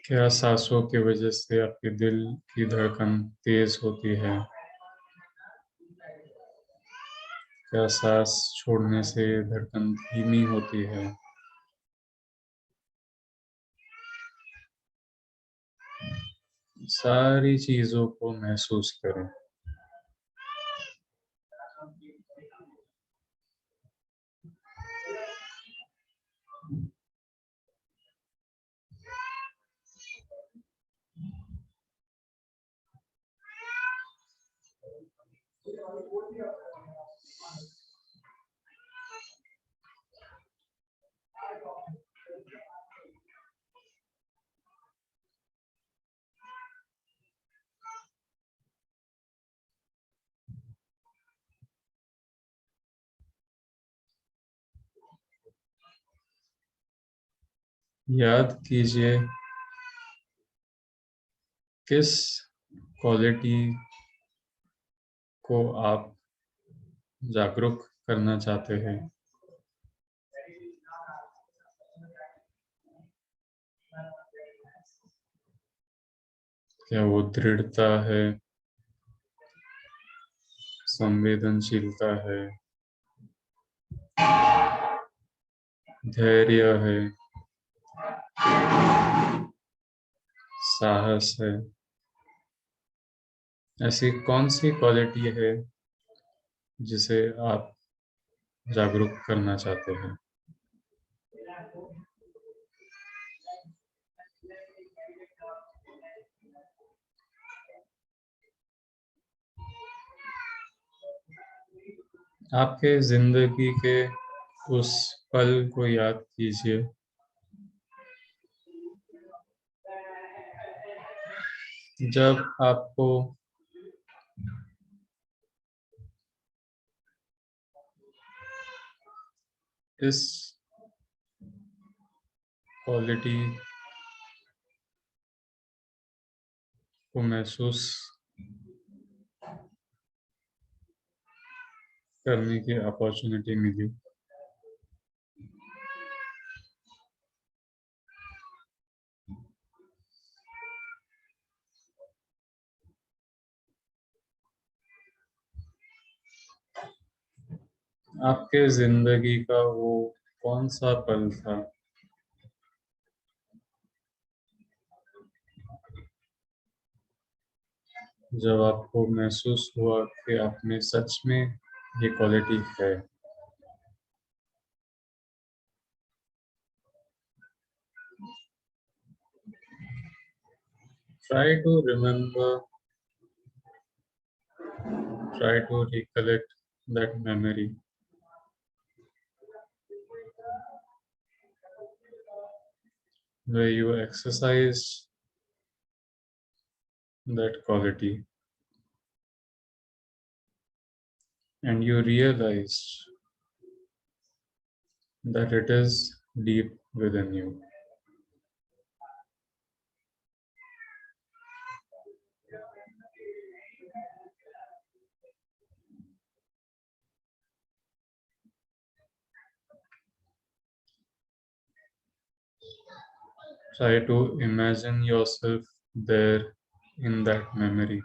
क्या सांसों की वजह से आपके दिल की धड़कन तेज होती है? क्या सांस छोड़ने से धड़कन धीमी होती है? सारी चीजों को महसूस करें। याद कीजिए किस क्वालिटी को आप जागरूक करना चाहते हैं। क्या वो दृढ़ता है, संवेदनशीलता है, धैर्य है, साहस है? ऐसी कौन सी क्वालिटी है जिसे आप जागरूक करना चाहते हैं? आपके जिंदगी के उस पल को याद कीजिए जब आपको इस क्वालिटी को महसूस करने की अपॉर्चुनिटी मिली। आपके जिंदगी का वो कौन सा पल था जब आपको महसूस हुआ कि आप में सच में ये क्वालिटी है? Try to remember, try to recollect that memory where you exercised that quality and you realized that it is deep within you. Try to imagine yourself there in that memory.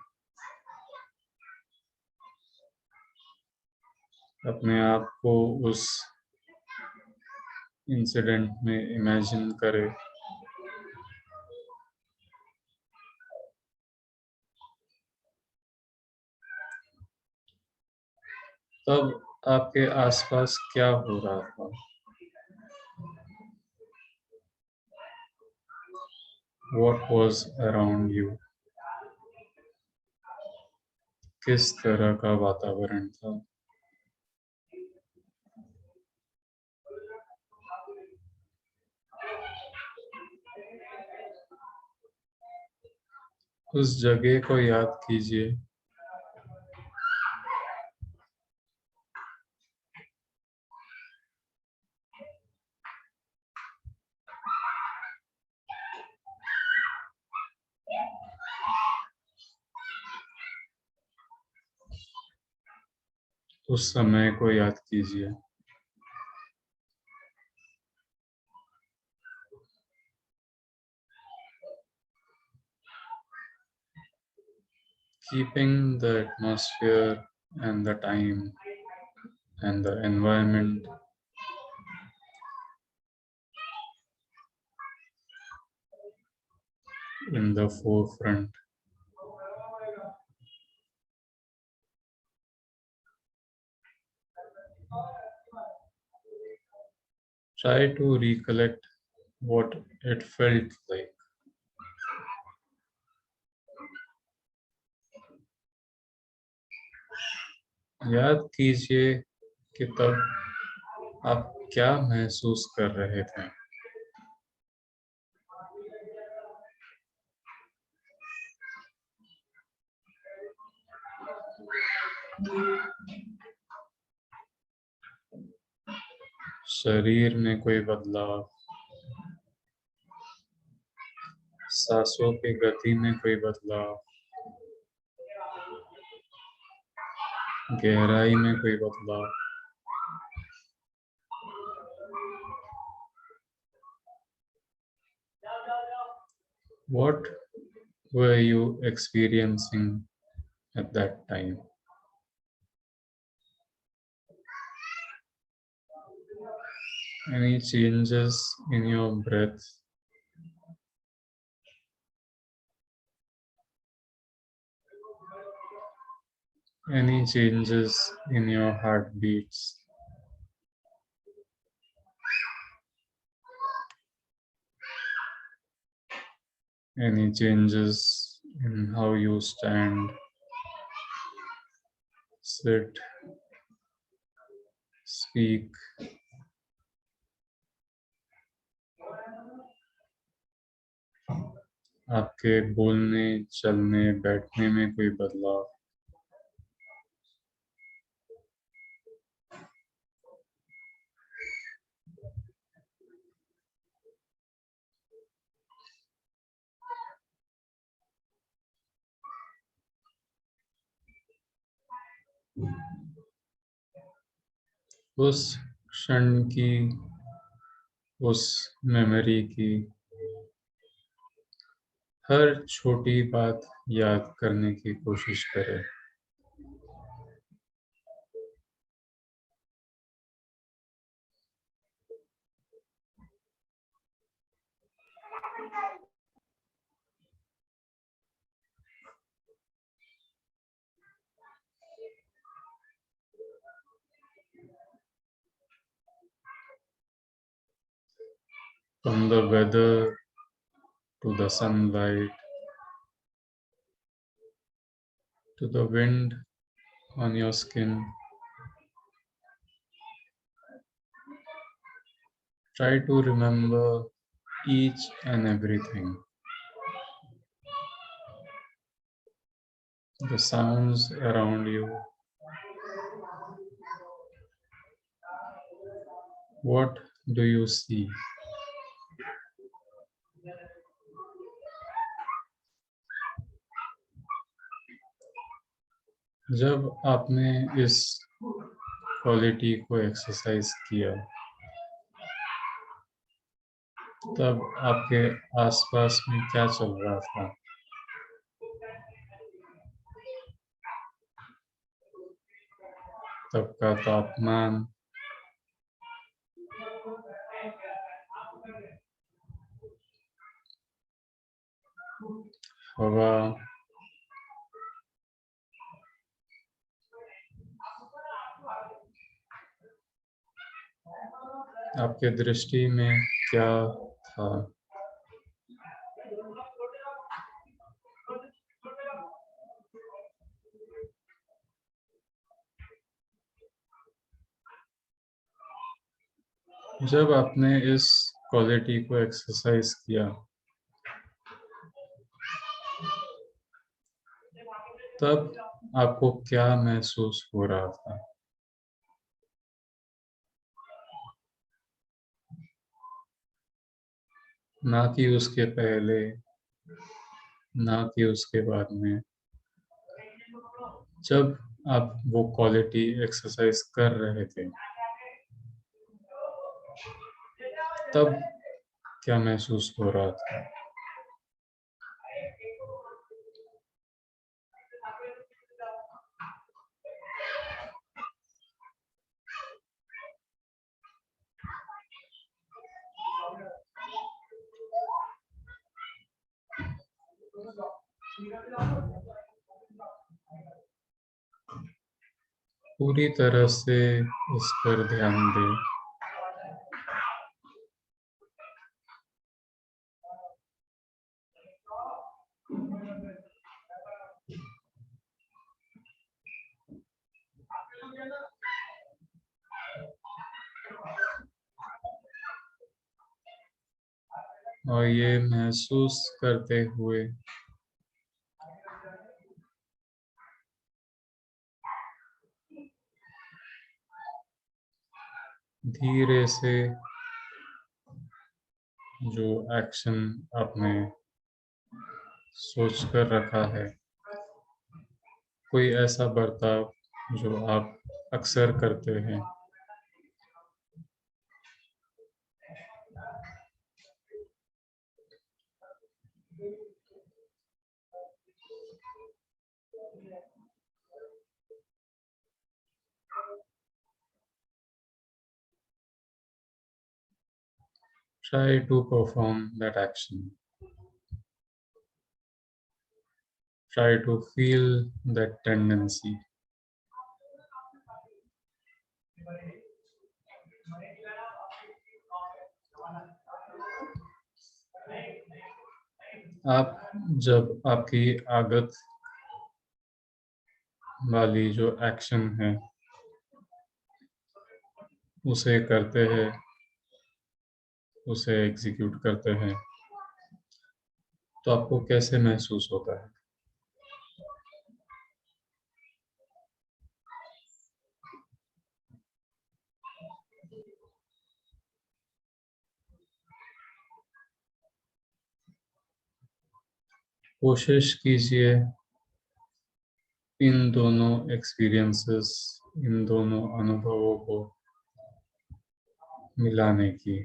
अपने आप को उस incident में imagine करें। तब आपके आसपास क्या हो रहा था? What was around you? किस तरह का वातावरण था? उस जगह को याद कीजिए उस समय को याद कीजिए। Keeping the atmosphere and the time and the environment in the forefront. Try to recollect what it felt like. याद कीजिए कि तब आप क्या महसूस कर रहे थे। शरीर में कोई बदलाव, सांसों की गति में कोई बदलाव, गहराई में कोई बदलाव। What were you experiencing at that time? Any changes in your breath? Any changes in your heartbeats? Any changes in how you stand, sit, speak? आपके बोलने, चलने, बैठने में कोई बदलाव? उस क्षण की, उस मेमोरी की हर छोटी बात याद करने की कोशिश करें। From the weather to the sunlight to the wind on your skin, try to remember each and everything. The sounds around you. What do you see? जब आपने इस क्वालिटी को एक्सरसाइज किया, तब आपके आसपास में क्या चल रहा था? तब का तापमान, हवा, आपके दृष्टि में क्या था? जब आपने इस क्वालिटी को एक्सरसाइज किया, तब आपको क्या महसूस हो रहा था? ना कि उसके पहले, ना कि उसके बाद में। जब आप वो क्वालिटी एक्सरसाइज कर रहे थे, तब क्या महसूस हो रहा था? पूरी तरह से इस पर ध्यान दें। और ये महसूस करते हुए धीरे से जो एक्शन आपने सोच कर रखा है, कोई ऐसा बर्ताव जो आप अक्सर करते हैं, try to perform that action. Try to feel that tendency. आप जब आपकी आदत वाली जो एक्शन है उसे करते हैं, उसे एग्जीक्यूट करते हैं, तो आपको कैसे महसूस होता है? कोशिश कीजिए इन दोनों एक्सपीरियंसेस, इन दोनों अनुभवों को मिलाने की।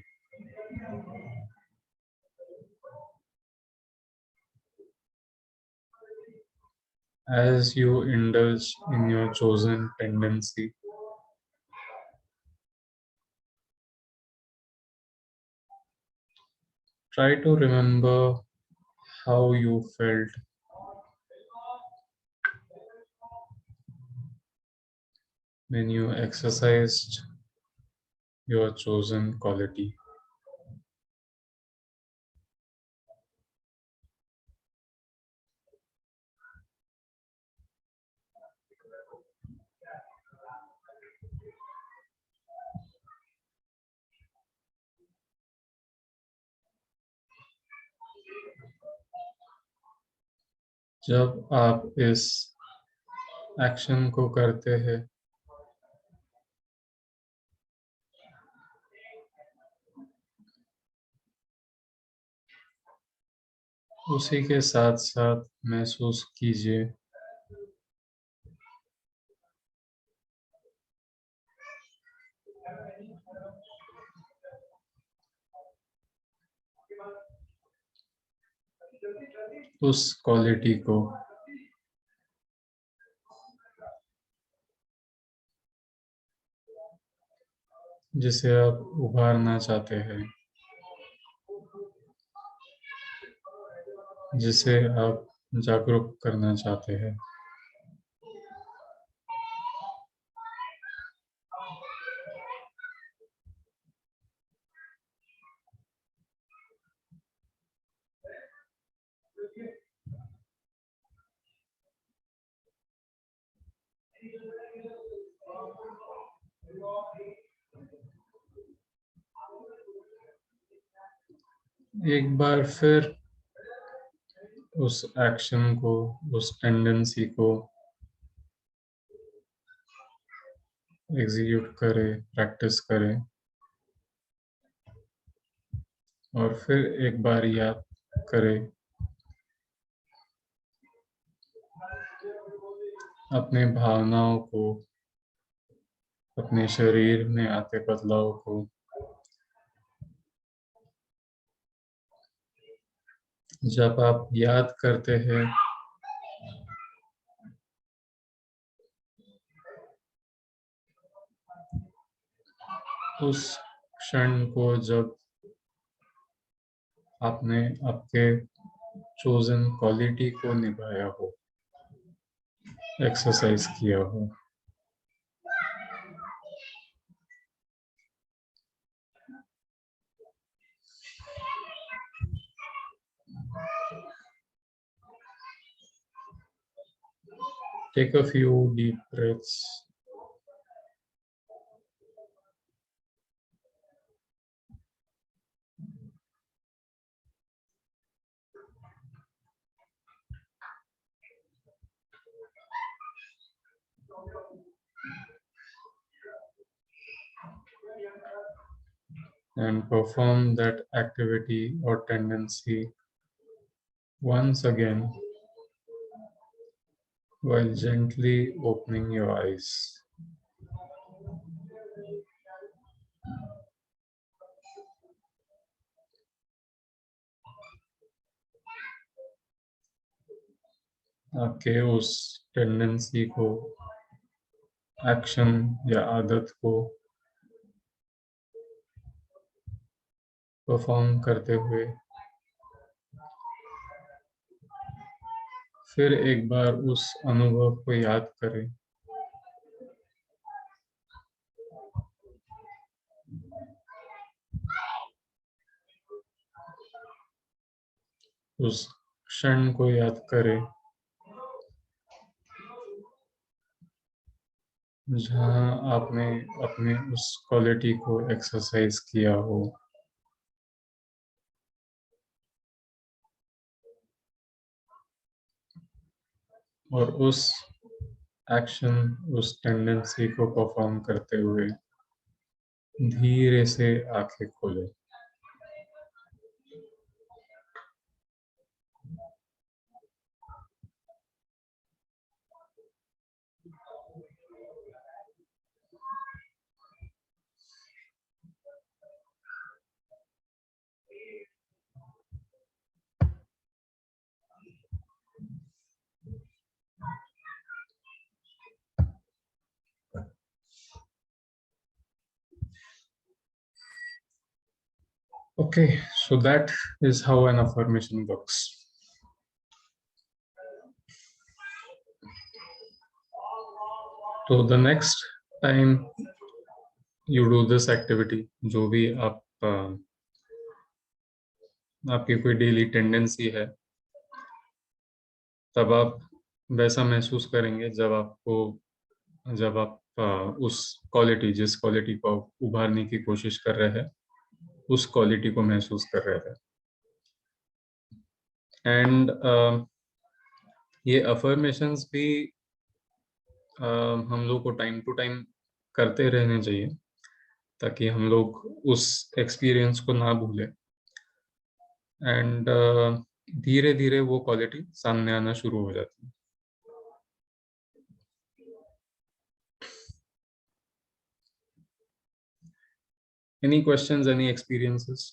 As you indulge in your chosen tendency, try to remember how you felt when you exercised your chosen quality. जब आप इस एक्शन को करते हैं, उसी के साथ साथ महसूस कीजिए उस क्वालिटी को जिसे आप उभारना चाहते हैं, जिसे आप जागरूक करना चाहते हैं। एक बार फिर उस एक्शन को, उस टेंडेंसी को एग्जीक्यूट करें, प्रैक्टिस करें और फिर एक बार याद करें अपने भावनाओं को, अपने शरीर में आते बदलाव को जब आप याद करते हैं, उस क्षण को जब आपने आपके चोजन क्वालिटी को निभाया हो, एक्सरसाइज किया हो, take a few deep breaths. And perform that activity or tendency once again while gently opening your eyes. आपके उस टेंडेंसी को, एक्शन या आदत को परफॉर्म करते हुए फिर एक बार उस अनुभव को याद करें, उस क्षण को याद करें जहां आपने अपने उस क्वालिटी को एक्सरसाइज किया हो, और उस एक्शन, उस टेंडेंसी को परफॉर्म करते हुए धीरे से आंखें खोलें। Okay, so that is how an affirmation works. So the next time you do this activity, जो भी आपकी कोई डेली टेंडेंसी है, तब आप वैसा महसूस करेंगे जब आप उस क्वालिटी, जिस क्वालिटी को उभारने की कोशिश कर रहे हैं, उस क्वालिटी को महसूस कर रहे थे। एंड ये अफर्मेशंस भी हम लोग को टाइम टू टाइम करते रहने चाहिए, ताकि हम लोग उस एक्सपीरियंस को ना भूलें एंड धीरे धीरे वो क्वालिटी सामने आना शुरू हो जाती है। Any questions, any experiences?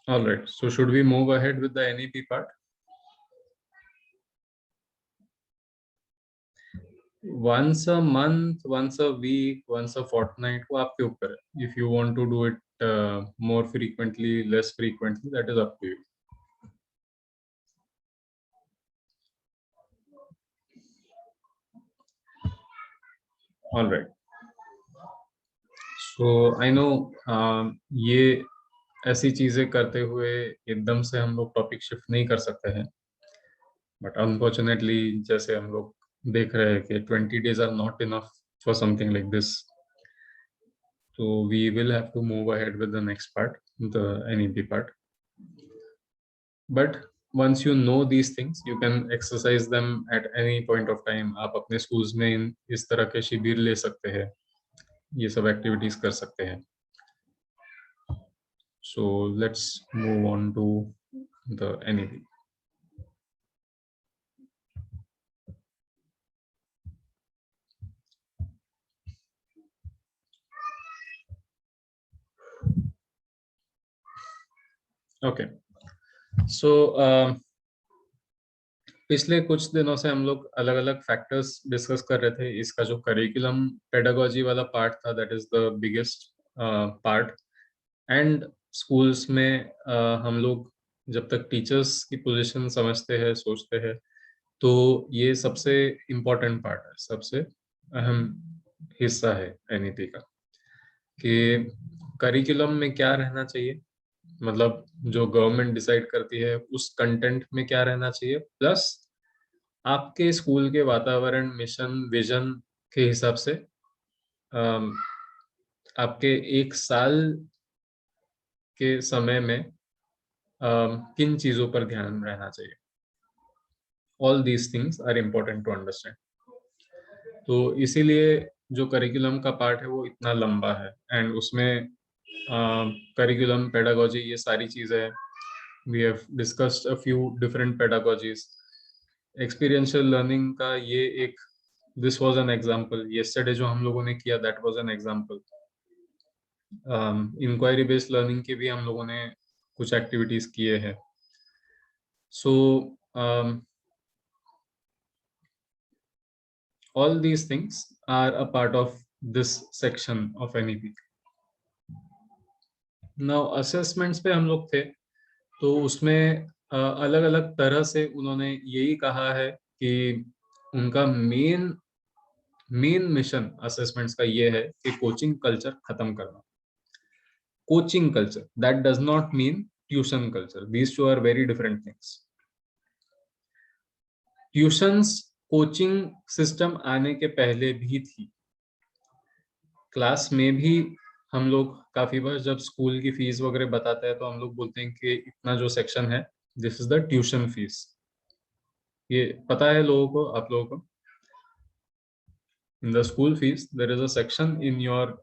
All right, so should we move ahead with the NEP part? Once a month, once a week, once a fortnight, वो आपके ऊपर है. If you want to do it more frequently, less frequently, that is up to you. All right. So I know ये ऐसी चीजें करते हुए एकदम से हम लोग टॉपिक शिफ्ट नहीं कर सकते हैं, बट अनफॉर्चुनेटली जैसे हम लोग देख रहे हैं कि 20 days are not enough for something like this, so we will have to move ahead with the next part, the NEP part. But once you know these things, you can exercise them at any point of time. आप अपने schools में इस तरह के शिविर ले सकते हैं, ये सब activities कर सकते हैं. So let's move on to the NEP. Okay. So पिछले कुछ दिनों से हम लोग अलग अलग फैक्टर्स डिस्कस कर रहे थे. इसका जो करिकुलम पेडागोजी वाला पार्ट था, that is the biggest part. And schools में हम लोग जब तक टीचर्स की पोजीशन समझते हैं, सोचते हैं, तो ये सबसे इम्पोर्टेंट पार्ट है, सबसे अहम हिस्सा है एनईपी का, कि करिकुलम में क्या रहना चाहिए, मतलब जो गवर्नमेंट डिसाइड करती है उस कंटेंट में क्या रहना चाहिए, प्लस आपके स्कूल के वातावरण, मिशन, विजन के हिसाब से आपके एक साल के समय में किन चीजों पर ध्यान रहना चाहिए. All these things are important to understand. तो इसीलिए जो करिकुलम का पार्ट है वो इतना लंबा है. एंड उसमें करिकुलम, पेडागोजी, ये सारी चीजें we have discussed a few different pedagogies. Experiential learning का ये एक, this was an example. Yesterday जो हम लोगों ने किया, that was an example. Inquiry based learning के भी हम लोगों ने कुछ activities किए हैं. So all these things are a part of this section of NEP. Now assessments पे हम लोग थे, तो उसमें अलग अलग तरह से उन्होंने यही कहा है कि उनका मेन मिशन असेसमेंट्स का ये है कि कोचिंग कल्चर खत्म करना. Coaching culture, that does not mean tuition culture. These two are very different things. Tuitions coaching system आने के पहले भी थी. क्लास में भी हम लोग काफी बार जब स्कूल की फीस वगैरह बताते हैं तो हम लोग बोलते हैं कि इतना जो सेक्शन है, this is the tuition fees. ये पता है लोगों को, आप लोगों को? In the school fees, there is a section in your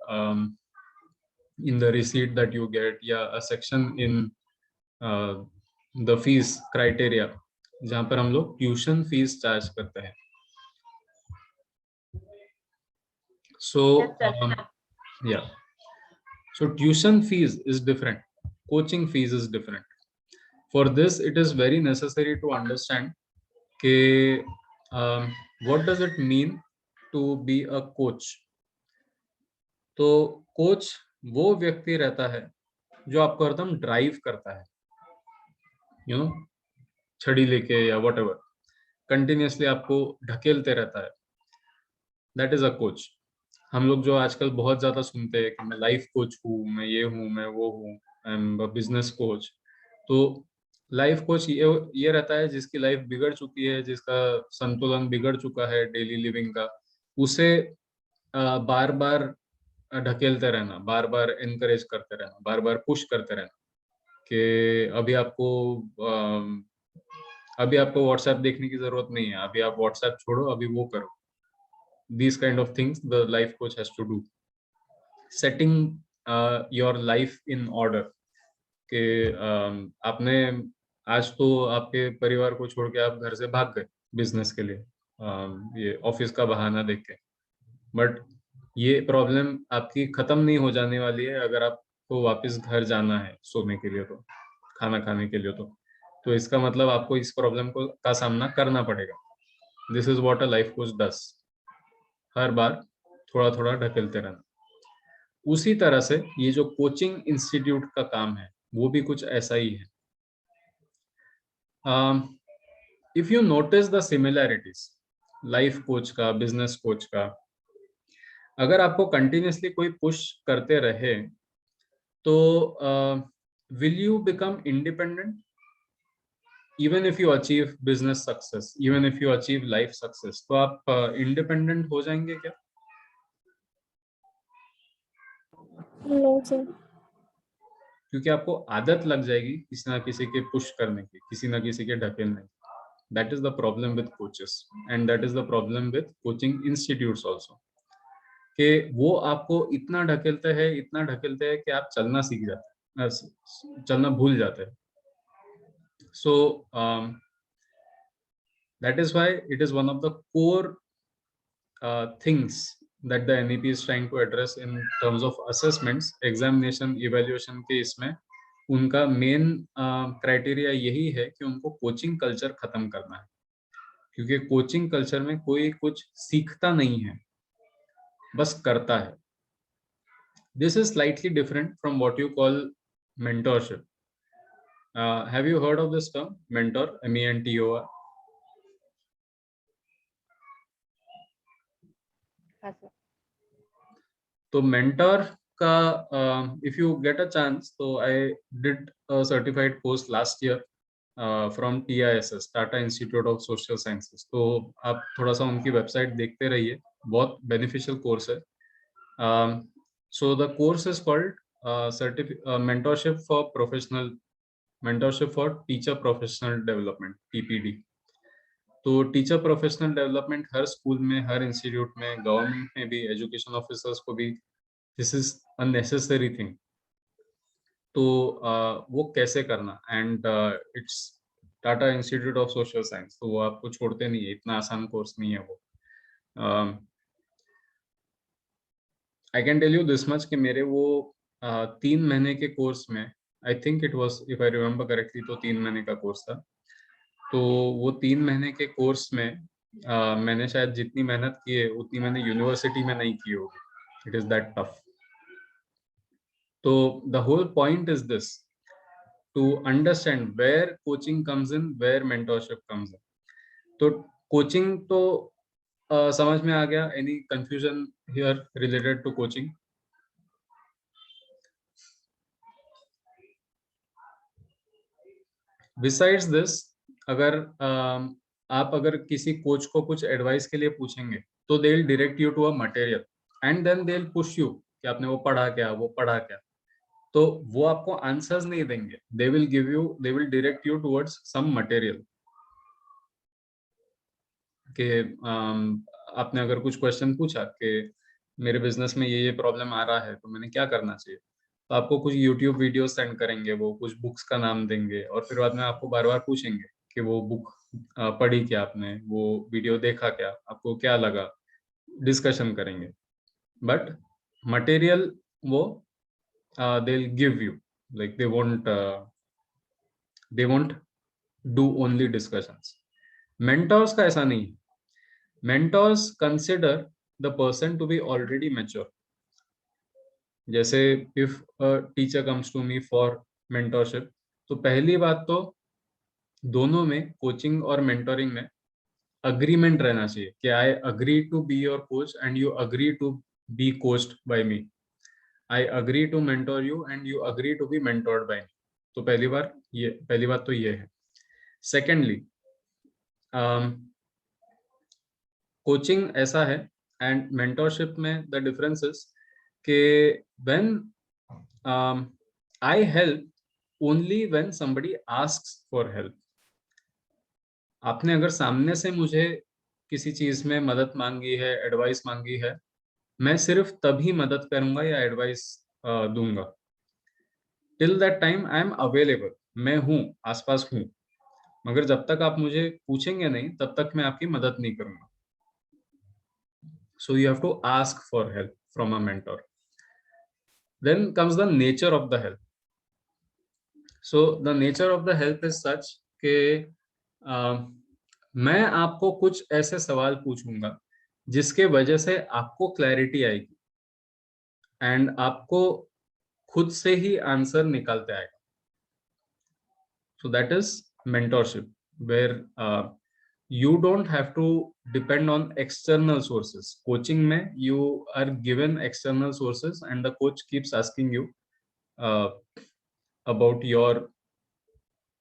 in the receipt that you get, या a section in the fees criteria, जहाँ पर हम लोग ट्यूशन फीस चार्ज करते हैं. So yeah, so tuition fees is different, coaching fees is different. For this, it is very necessary to understand कि what does it mean to be a coach. तो coach वो व्यक्ति रहता है जो आपको एकदम ड्राइव करता है, यू नो, छड़ी लेके या व्हाटएवर, कंटिन्यूअसली आपको ढकेलते रहता है. That is a coach. हम लोग जो आजकल बहुत ज्यादा सुनते हैं कि मैं लाइफ कोच हूँ, मैं ये हूँ, मैं वो हूँ, I am a business coach. तो लाइफ कोच ये रहता है जिसकी लाइफ बिगड़ चुकी है, जिसका संतुलन बिगड़ चुका है डेली लिविंग का, उसे बार बार ढकेलते रहना, बार बार एनकरेज करते रहना, बार बार पुश करते रहना कि अभी आपको व्हाट्सएप देखने की जरूरत नहीं है, अभी आप व्हाट्सएप छोड़ो, अभी वो करो. These kind of things the life coach has to do. Setting your life in order. कि आपने आज तो आपके परिवार को छोड़ के आप घर से भाग गए बिजनेस के लिए, ये ऑफिस का बहाना देख के, बट ये प्रॉब्लम आपकी खत्म नहीं हो जाने वाली है अगर आपको वापस घर जाना है सोने के लिए, तो खाना खाने के लिए, तो इसका मतलब आपको इस प्रॉब्लम का सामना करना पड़ेगा. This is what a life coach does. हर बार थोड़ा थोड़ा ढकेलते रहना. उसी तरह से ये जो कोचिंग इंस्टीट्यूट का काम है वो भी कुछ ऐसा ही है. If you notice the similarities life coach का, बिजनेस कोच का, अगर आपको कंटिन्यूअसली कोई पुश करते रहे तो will you become independent? Even if you achieve business success, even if you achieve life success, तो आप इंडिपेंडेंट हो जाएंगे क्या? No, sir. क्योंकि आपको आदत लग जाएगी किसी ना किसी के पुश करने की, किसी ना किसी के ढकेलने की. That is the problem with coaches and that is the problem with coaching institutes also. कि वो आपको इतना ढकेलते हैं कि आप चलना सीख जाते हैं, चलना भूल जाते हैं. So that is why it is one of the core things that the NEP is trying to address in terms of assessments, examination, evaluation के इसमें उनका मेन क्राइटेरिया यही है कि उनको कोचिंग कल्चर खत्म करना है, क्योंकि कोचिंग कल्चर में कोई कुछ सीखता नहीं है, बस करता है. This is slightly different from what you call mentorship. Have you heard of this term, mentor, mentor? हाँ सर. तो mentor का if you get a chance, so I did a certified course last year from TISS, Tata Institute of Social Sciences. तो आप थोड़ा सा उनकी website देखते रहिए, बहुत beneficial course है. So the course is called mentorship for teacher professional development, TPD. तो टीचर प्रोफेशनल डेवलपमेंट हर स्कूल में, हर इंस्टीट्यूट में, गवर्नमेंट में भी, एजुकेशन ऑफिसर्स को भी this is a necessary thing. तो वो कैसे करना, and it's Tata institute of social science, तो वो आपको छोड़ते नहीं है, इतना आसान कोर्स नहीं है वो. I can tell you this much कि मेरे वो 3 महीने के कोर्स में, I think it was, if I remember correctly, तो 3 महीने का कोर्स था. तो वो 3 महीने के कोर्स में मैंने शायद जितनी मेहनत की है उतनी मैंने यूनिवर्सिटी में नहीं की होगी. It is that tough. तो the whole point is this, to understand where coaching comes in, where mentorship comes in. तो कोचिंग तो समझ में आ गया. Any confusion here related to coaching? Besides this, अगर आप अगर किसी कोच को कुछ एडवाइस के लिए पूछेंगे तो they will direct you to a material and then they will push you कि आपने वो पढ़ा क्या, वो पढ़ा क्या. तो वो आपको आंसर्स नहीं देंगे, they will direct you towards some material. कि आपने अगर कुछ क्वेश्चन पूछा कि मेरे बिजनेस में ये प्रॉब्लम आ रहा है तो मैंने क्या करना चाहिए, तो आपको कुछ यूट्यूब वीडियो सेंड करेंगे, वो कुछ बुक्स का नाम देंगे और फिर बाद में आपको बार बार पूछेंगे कि वो बुक पढ़ी क्या आपने, वो वीडियो देखा क्या, आपको क्या लगा, डिस्कशन करेंगे. बट मटेरियल वो they will give you, like they won't do only discussions. Mentors का ऐसा नहीं है. Mentors consider the person to be already mature. जैसे if a teacher comes to me for mentorship, तो पहली बात तो दोनों में, कोचिंग और मेंटोरिंग में, अग्रीमेंट रहना चाहिए कि I agree to be your coach and you agree to be coached by me. I agree to mentor you and you agree to be mentored by me. तो पहली बात तो ये है. Secondly, कोचिंग ऐसा है एंड मेंटरशिप में the difference is कि when I help only when somebody asks for help. आपने अगर सामने से मुझे किसी चीज में मदद मांगी है, एडवाइस मांगी है, मैं सिर्फ तभी मदद करूंगा या एडवाइस दूंगा. Till that time I am available, मैं हूँ, आसपास हूँ. मगर जब तक आप मुझे पूछेंगे नहीं तब तक मैं आपकी मदद नहीं करूंगा. So you have to ask for help from a mentor. Then comes the nature of the help. So the nature of the help is such कि मैं आपको कुछ ऐसे सवाल पूछूंगा जिसके वजह से आपको क्लैरिटी आएगी एंड आपको खुद से ही आंसर निकलते आएगा. So that is mentorship, where you don't have to depend on external sources. Coaching में you are given external sources and the coach keeps asking you about your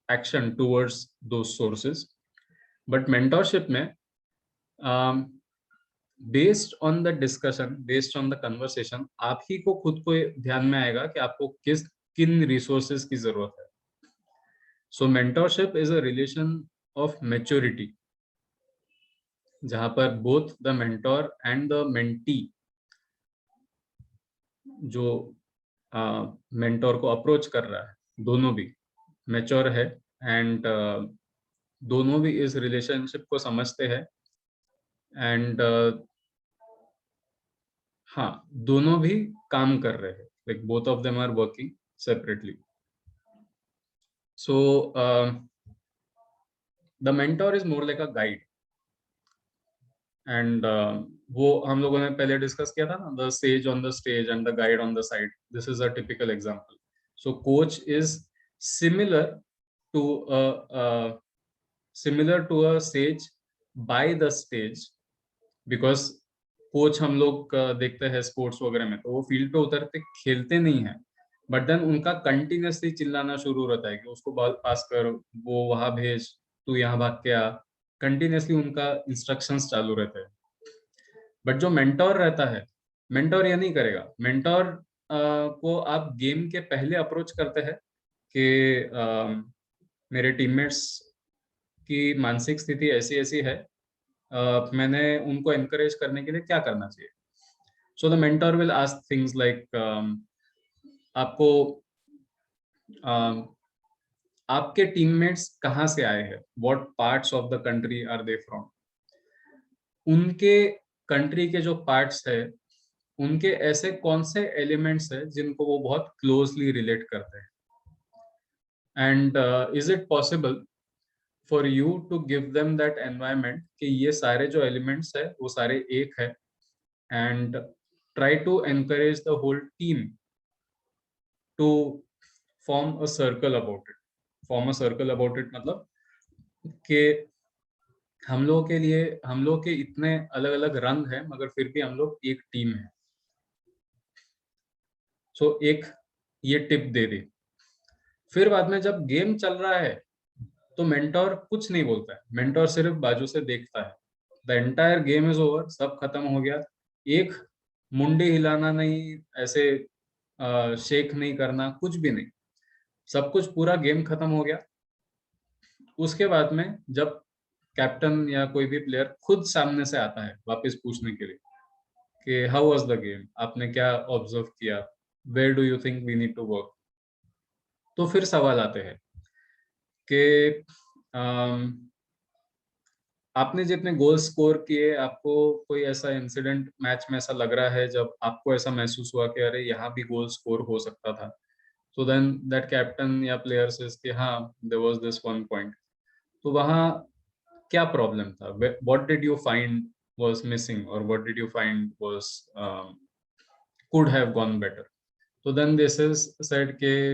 action towards those sources. But mentorship में based on the discussion, based on the conversation, आप ही को खुद को ध्यान में आएगा कि आपको किस किन रिसोर्सेज की जरूरत है. So mentorship is a relation of maturity, जहां पर both the mentor and the mentee, जो मेंटोर को अप्रोच कर रहा है, दोनों भी मैच्योर है एंड दोनों भी इस रिलेशनशिप को समझते हैं एंड हाँ, दोनों भी काम कर रहे हैं, like both of them are working separately. So the mentor is more like a guide and वो हम लोगों ने पहले डिस्कस किया था ना, the sage on the stage and the guide on the side. This is a typical example. So coach is similar to a sage by the stage, because coach हम लोग देखते हैं स्पोर्ट्स वगैरह में, तो वो फील्ड पे उतरते खेलते नहीं है, बट देन उनका कंटिन्यूसली चिल्लाना शुरू रहता है कि उसको बॉल पास कर, वो वहां भेज, तू यहाँ भाग के आ. कंटिन्यूसली उनका इंस्ट्रक्शंस चालू रहते हैं. बट जो मेंटोर रहता है, मेंटोर ये नहीं करेगा. मेंटोर को आप गेम के पहले अप्रोच करते हैं कि मेरे टीममेट्स की मानसिक स्थिति ऐसी ऐसी है, मैंने उनको एनकरेज करने के लिए क्या करना चाहिए. So the mentor will ask things like आपको आपके टीममेट्स कहाँ से आए हैं, what parts of the country are they from. उनके कंट्री के जो पार्ट्स है, उनके ऐसे कौन से एलिमेंट्स है जिनको वो बहुत क्लोजली रिलेट करते हैं. And is it possible for you to give them that environment कि ये सारे जो एलिमेंट्स है वो सारे एक है, and try to encourage the whole team to form a circle about it. Form a circle about it मतलब कि हम लोगों के लिए, हम लोग के इतने अलग अलग रंग हैं मगर फिर भी हम लोग एक टीम है. सो एक ये टिप दे दी. फिर बाद में जब गेम चल रहा है तो मेंटोर कुछ नहीं बोलता है, मेंटोर सिर्फ बाजू से देखता है. The entire game is over, सब खत्म हो गया, एक मुंडी हिलाना नहीं, ऐसे शेक नहीं करना, कुछ भी नहीं, सब कुछ पूरा गेम खत्म हो गया. उसके बाद में जब कैप्टन या कोई भी प्लेयर खुद सामने से आता है वापस पूछने के लिए कि हाउ वाज द गेम, आपने क्या ऑब्जर्व किया, where do you think we need to work, तो फिर सवाल आते हैं कि आपने जितने गोल स्कोर किए, आपको कोई ऐसा इंसिडेंट मैच में ऐसा लग रहा है जब आपको ऐसा महसूस हुआ कि अरे यहाँ भी गोल स्कोर हो सकता था. सो देन दैट कैप्टन या प्लेयर सेज कि हाँ, there was this one point. तो वहाँ क्या प्रॉब्लम था, what did you find was missing, और what did you find was could have gone better. तो देन दिस इज सेड के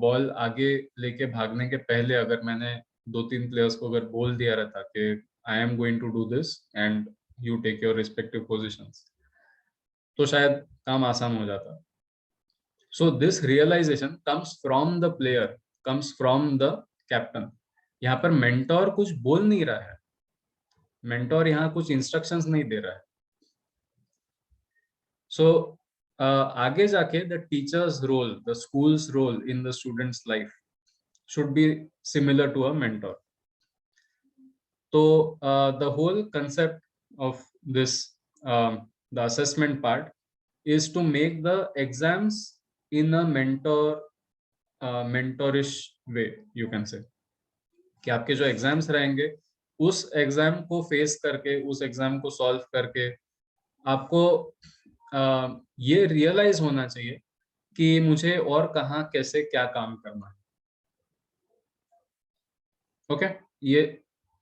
बॉल आगे लेके भागने के पहले अगर मैंने 2-3 प्लेयर्स को अगर बोल दिया रहता कि I am going to do this and you take your respective positions, तो शायद काम आसान हो जाता. So this realization comes from the player, comes from the captain. यहाँ पर मेंटोर कुछ बोल नहीं रहा है, मेंटोर यहाँ कुछ इंस्ट्रक्शंस नहीं दे रहा है. सो आगे जाके the teacher's role, the school's role in the student's life should be similar to a mentor. So the whole concept of this the assessment part is to make the exams in a mentorish way, you can say. कि आपके जो exams रहेंगे उस exam को face करके, उस exam को solve करके आपको ये रियलाइज होना चाहिए कि मुझे और कहाँ कैसे क्या काम करना है. ओके, ये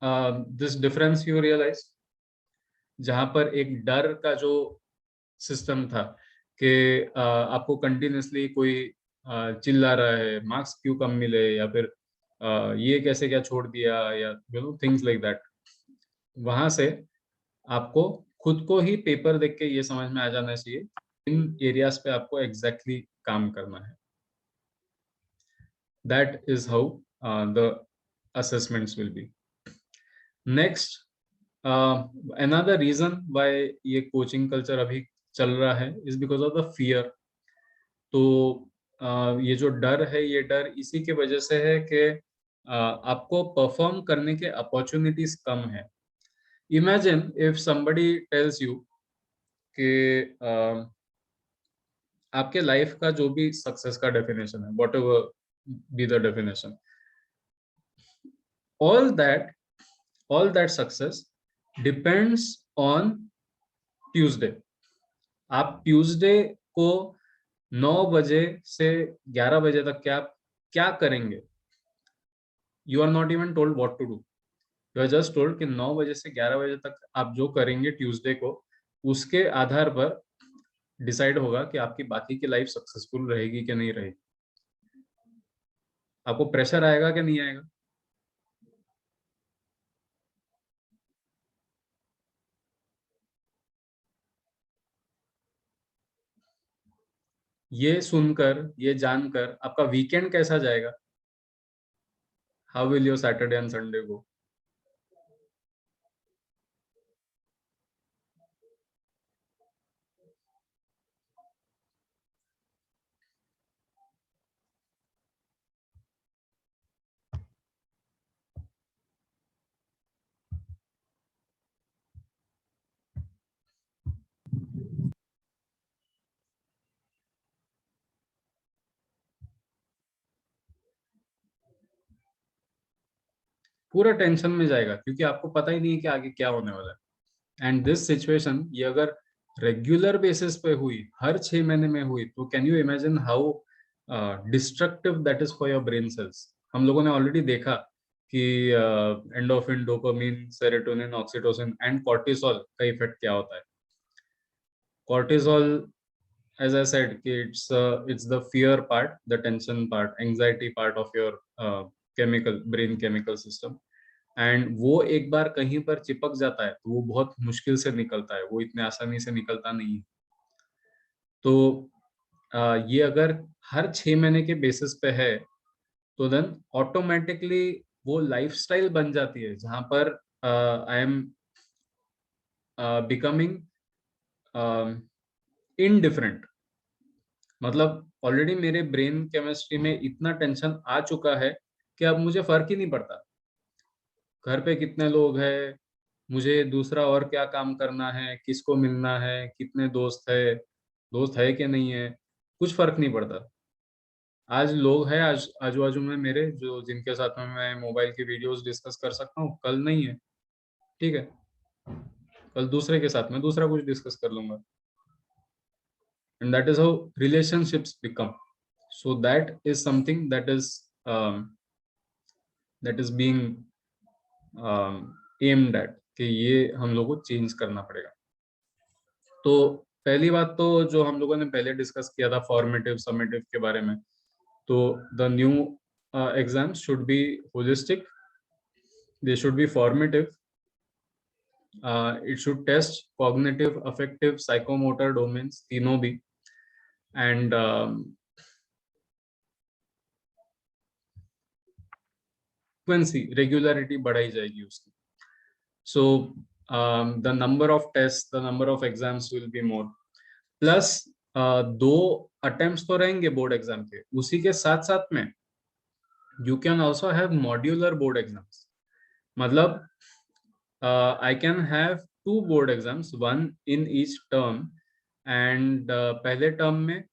दिस डिफरेंस यू रियलाइज, जहां पर एक डर का जो सिस्टम था कि आपको कंटिन्यूसली कोई चिल्ला रहा है, मार्क्स क्यों कम मिले, या फिर ये कैसे क्या छोड़ दिया, या you know things like that. वहां से आपको खुद को ही पेपर देख के ये समझ में आ जाना चाहिए इन एरियाज पे आपको एग्जैक्टली काम करना है. That is how the assessments will be. Next, another reason why ये coaching culture अभी चल रहा है is because of the fear. तो ये जो डर है, ये डर इसी की वजह से है कि आपको परफॉर्म करने के अपॉर्चुनिटीज कम है। Imagine if somebody tells you कि आपके लाइफ का जो भी सक्सेस का डेफिनेशन है, whatever be the definition, all that success depends on Tuesday. आप ट्यूसडे को 9 बजे से 11 बजे तक क्या करेंगे? You are not even told what to do, you are just told कि 9 बजे से 11 बजे तक आप जो करेंगे ट्यूसडे को, उसके आधार पर डिसाइड होगा कि आपकी बाकी की लाइफ सक्सेसफुल रहेगी कि नहीं रहेगी। आपको प्रेशर आएगा कि नहीं आएगा? ये सुनकर, ये जानकर आपका वीकेंड कैसा जाएगा? How will your Saturday and Sunday go? पूरा टेंशन में जाएगा, क्योंकि आपको पता ही नहीं है कि आगे क्या होने वाला है। एंड दिस सिचुएशन, ये अगर रेगुलर बेसिस पे हुई, हर 6 महीने में हुई, तो can you imagine how destructive that is for your brain cells. हम लोगों ने ऑलरेडी देखा कि endorphin, dopamine, serotonin, oxytocin and cortisol का इफेक्ट क्या होता है। Cortisol, as I said, it's the fear part, the tension part, anxiety part of your brain chemical system. And वो एक बार कहीं पर चिपक जाता है तो वो बहुत मुश्किल से निकलता है, वो इतने आसानी से निकलता नहीं है। तो ये अगर हर 6 महीने के बेसिस पे है, तो देन ऑटोमेटिकली वो लाइफस्टाइल बन जाती है, जहां पर आई एम बिकमिंग इनडिफरेंट। मतलब ऑलरेडी मेरे ब्रेन केमिस्ट्री में इतना टेंशन आ चुका है कि अब मुझे फर्क ही नहीं पड़ता घर पे कितने लोग हैं, मुझे दूसरा और क्या काम करना है, किसको मिलना है, कितने दोस्त है कि नहीं है, कुछ फर्क नहीं पड़ता। आज लोग हैं आज आजू बाजू में मेरे, जो जिनके साथ में मैं मोबाइल की वीडियोस डिस्कस कर सकता हूँ, कल नहीं है, ठीक है, कल दूसरे के साथ में दूसरा कुछ डिस्कस कर लूंगा। And that is how relationships become. So that is something that is being aimed at, कि ये हम लोगों को चेंज करना पड़ेगा। तो पहली बात तो जो हम लोगों ने पहले डिस्कस किया था फॉर्मेटिव समेटिव के बारे में, तो the new exams should be holistic, they should be formative, it should test cognitive, affective, psychomotor domains, तीनों भी, and frequency, regularity बढ़ाई जाएगी उसकी। So the number of tests, the number of exams will be more, plus 2 attempts तो रहेंगे board exam के, उसी के साथ साथ में you can also have modular board exams. मतलब I can have 2 board exams, one in each term, and पहले टर्म में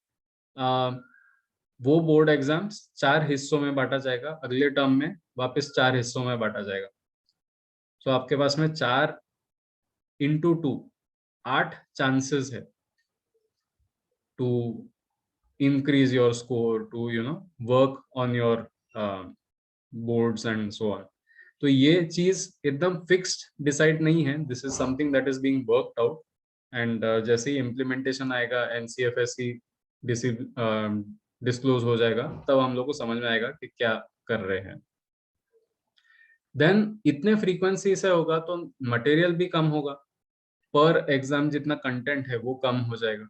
वो बोर्ड एग्जाम्स 4 हिस्सों में बांटा जाएगा, अगले टर्म में वापस 4 हिस्सों में बांटा जाएगा। तो आपके पास में 4 into 2 8 चांसेस है to increase your score, to work on your boards and so on. तो ये चीज एकदम फिक्स्ड डिसाइड नहीं है, this is something that is being worked out, and जैसे ही इम्प्लीमेंटेशन आएगा, एनसीएफएससी डिस्क्लोज हो जाएगा, तब हम लोग को समझ में आएगा कि क्या कर रहे हैं। देन इतने फ्रीक्वेंसी से होगा तो मटेरियल भी कम होगा, पर एग्जाम जितना कंटेंट है वो कम हो जाएगा।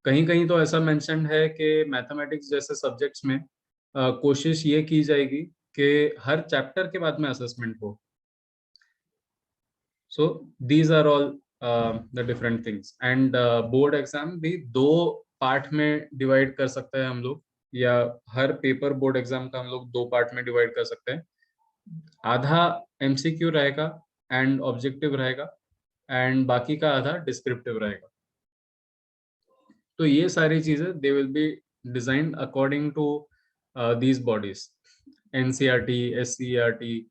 कहीं कहीं तो ऐसा मेंशन है कि मैथमेटिक्स जैसे सब्जेक्ट्स में कोशिश ये की जाएगी कि हर चैप्टर के बाद में असेसमेंट हो। So these are all the different things, and board exam भी 2 पार्ट में डिवाइड कर सकते हैं हम लोग। या हर पेपर बोर्ड एग्जाम का हम लोग 2 पार्ट में डिवाइड कर सकते हैं। आधा एमसीक्यू रहेगा एंड ऑब्जेक्टिव रहेगा एंड बाकी का आधा डिस्क्रिप्टिव रहेगा। तो ये सारी चीजें they will be designed according to these bodies, NCERT, SCERT,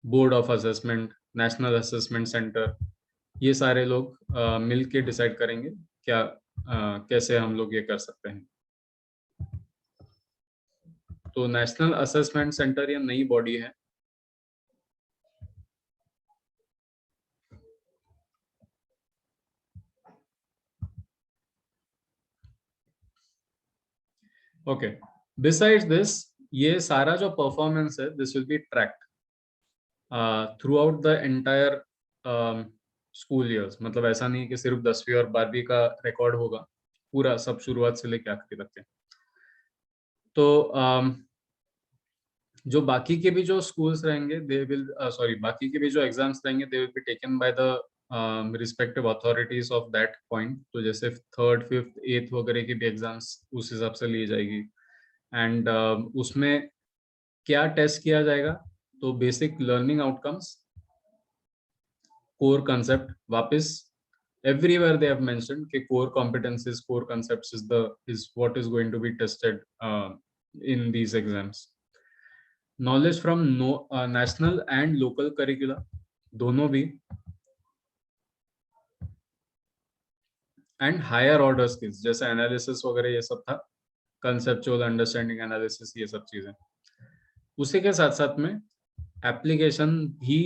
board of assessment, national assessment centre, ये सारे लोग मिल के डिसाइड करेंगे क्या कैसे हम लोग ये कर सकते हैं। तो नेशनल असेसमेंट सेंटर ये नई बॉडी है। ओके, बिसाइड्स दिस ये सारा जो परफॉर्मेंस है this will be tracked through out the entire school years. मतलब ऐसा नहीं कि सिर्फ 10वीं और 12वीं का रिकॉर्ड होगा, पूरा सब शुरुआत से लेकर आखिरी तक के। तो जो बाकी के भी जो स्कूल्स रहेंगे दे विल बाकी के भी जो एग्जाम्स रहेंगे दे will be taken by the respective authorities of that point. तो जैसे 3rd, 5th, 8th वगैरह की भी एग्जाम्स उस हिसाब से ली जाएगी। एंड उसमें क्या टेस्ट किया जाएगा? तो basic learning outcomes, core concept, वापस everywhere they have mentioned कि core competencies, core concepts is what is going to be tested in these exams. Knowledge from national and local curricula, दोनों भी, and higher order skills जैसे analysis वगैरह ये सब था, conceptual understanding, analysis, ये सब चीजें। उसी के साथ साथ में application भी